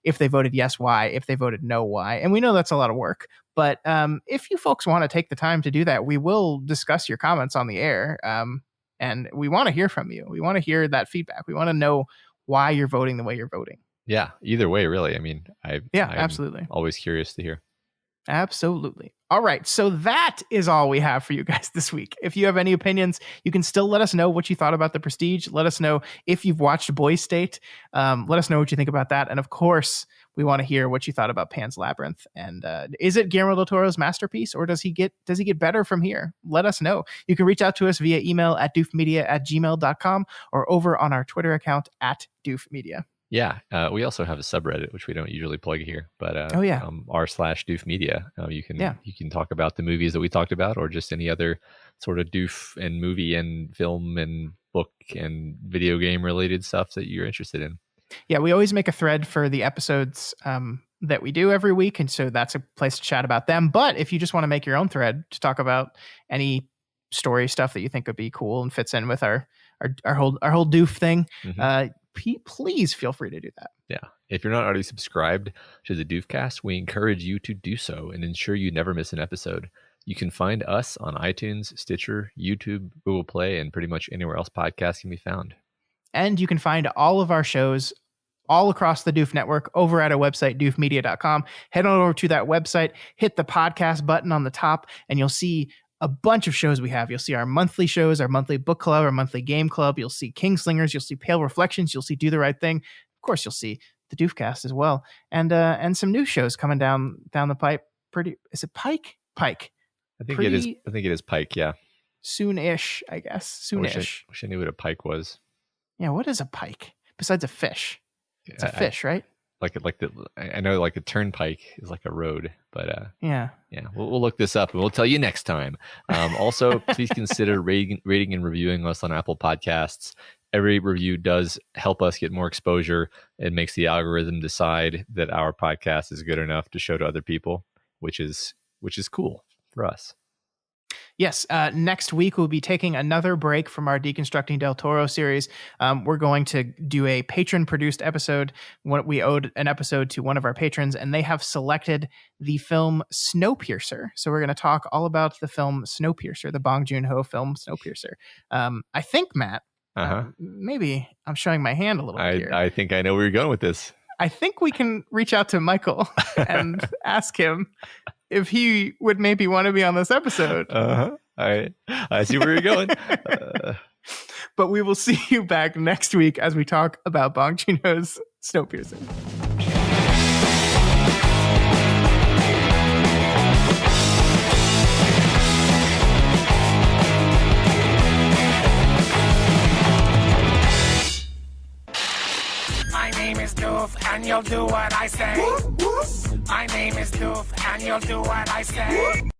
A: if they voted yes, why, if they voted no, why. And we know that's a lot of work. But if you folks want to take the time to do that, we will discuss your comments on the air. And we want to hear from you. We want to hear that feedback. We want to know why you're voting the way you're voting.
B: Yeah, either way, really. I mean, I'm
A: absolutely.
B: Always curious to hear.
A: Absolutely. All right. So that is all we have for you guys this week. If you have any opinions, you can still let us know what you thought about The Prestige. Let us know if you've watched Boy State. Let us know what you think about that. And of course, we want to hear what you thought about Pan's Labyrinth. And is it Guillermo Del Toro's masterpiece, or does he get better from here? Let us know. You can reach out to us via email at doofmedia@gmail.com or over on our Twitter account @doofmedia.
B: Yeah, we also have a subreddit, which we don't usually plug here, but r/doofmedia. You can talk about the movies that we talked about, or just any other sort of doof and movie and film and book and video game related stuff that you're interested in.
A: Yeah, we always make a thread for the episodes that we do every week, and so that's a place to chat about them. But if you just want to make your own thread to talk about any story stuff that you think would be cool and fits in with our whole doof thing, please feel free to do that.
B: Yeah. If you're not already subscribed to the Doofcast, we encourage you to do so and ensure you never miss an episode. You can find us on iTunes, Stitcher, YouTube, Google Play, and pretty much anywhere else podcasts can be found.
A: And you can find all of our shows all across the Doof network over at our website, doofmedia.com. Head on over to that website, hit the podcast button on the top, and you'll see a bunch of shows we have. You'll see our monthly shows, our monthly book club, our monthly game club. You'll see Kingslingers. You'll see Pale Reflections. You'll see Do the Right Thing. Of course, you'll see the Doofcast as well, and some new shows coming down the pipe. Is it Pike? Pike.
B: I think it is. I think it is Pike. Yeah.
A: Soon-ish, I guess. Soonish.
B: Wish I knew what a pike was.
A: Yeah. What is a pike besides a fish? It's a fish, right?
B: I know like a turnpike is like a road, but
A: yeah,
B: we'll look this up and we'll tell you next time. Also, please consider rating and reviewing us on Apple Podcasts. Every review does help us get more exposure and makes the algorithm decide that our podcast is good enough to show to other people, which is cool for us.
A: Yes, next week we'll be taking another break from our Deconstructing Del Toro series. We're going to do a patron-produced episode. We owed an episode to one of our patrons, and they have selected the film Snowpiercer. So we're going to talk all about the film Snowpiercer, the Bong Joon-ho film Snowpiercer. I think, Matt, maybe I'm showing my hand a little bit here.
B: I think I know where you're going with this.
A: I think we can reach out to Michael and ask him if he would maybe want to be on this episode.
B: I see where you're going.
A: But we will see you back next week as we talk about Bong Joon-ho's Snowpiercer.
D: My name is Doof, and you'll do what I say. My name is Doof, and you'll do what I say.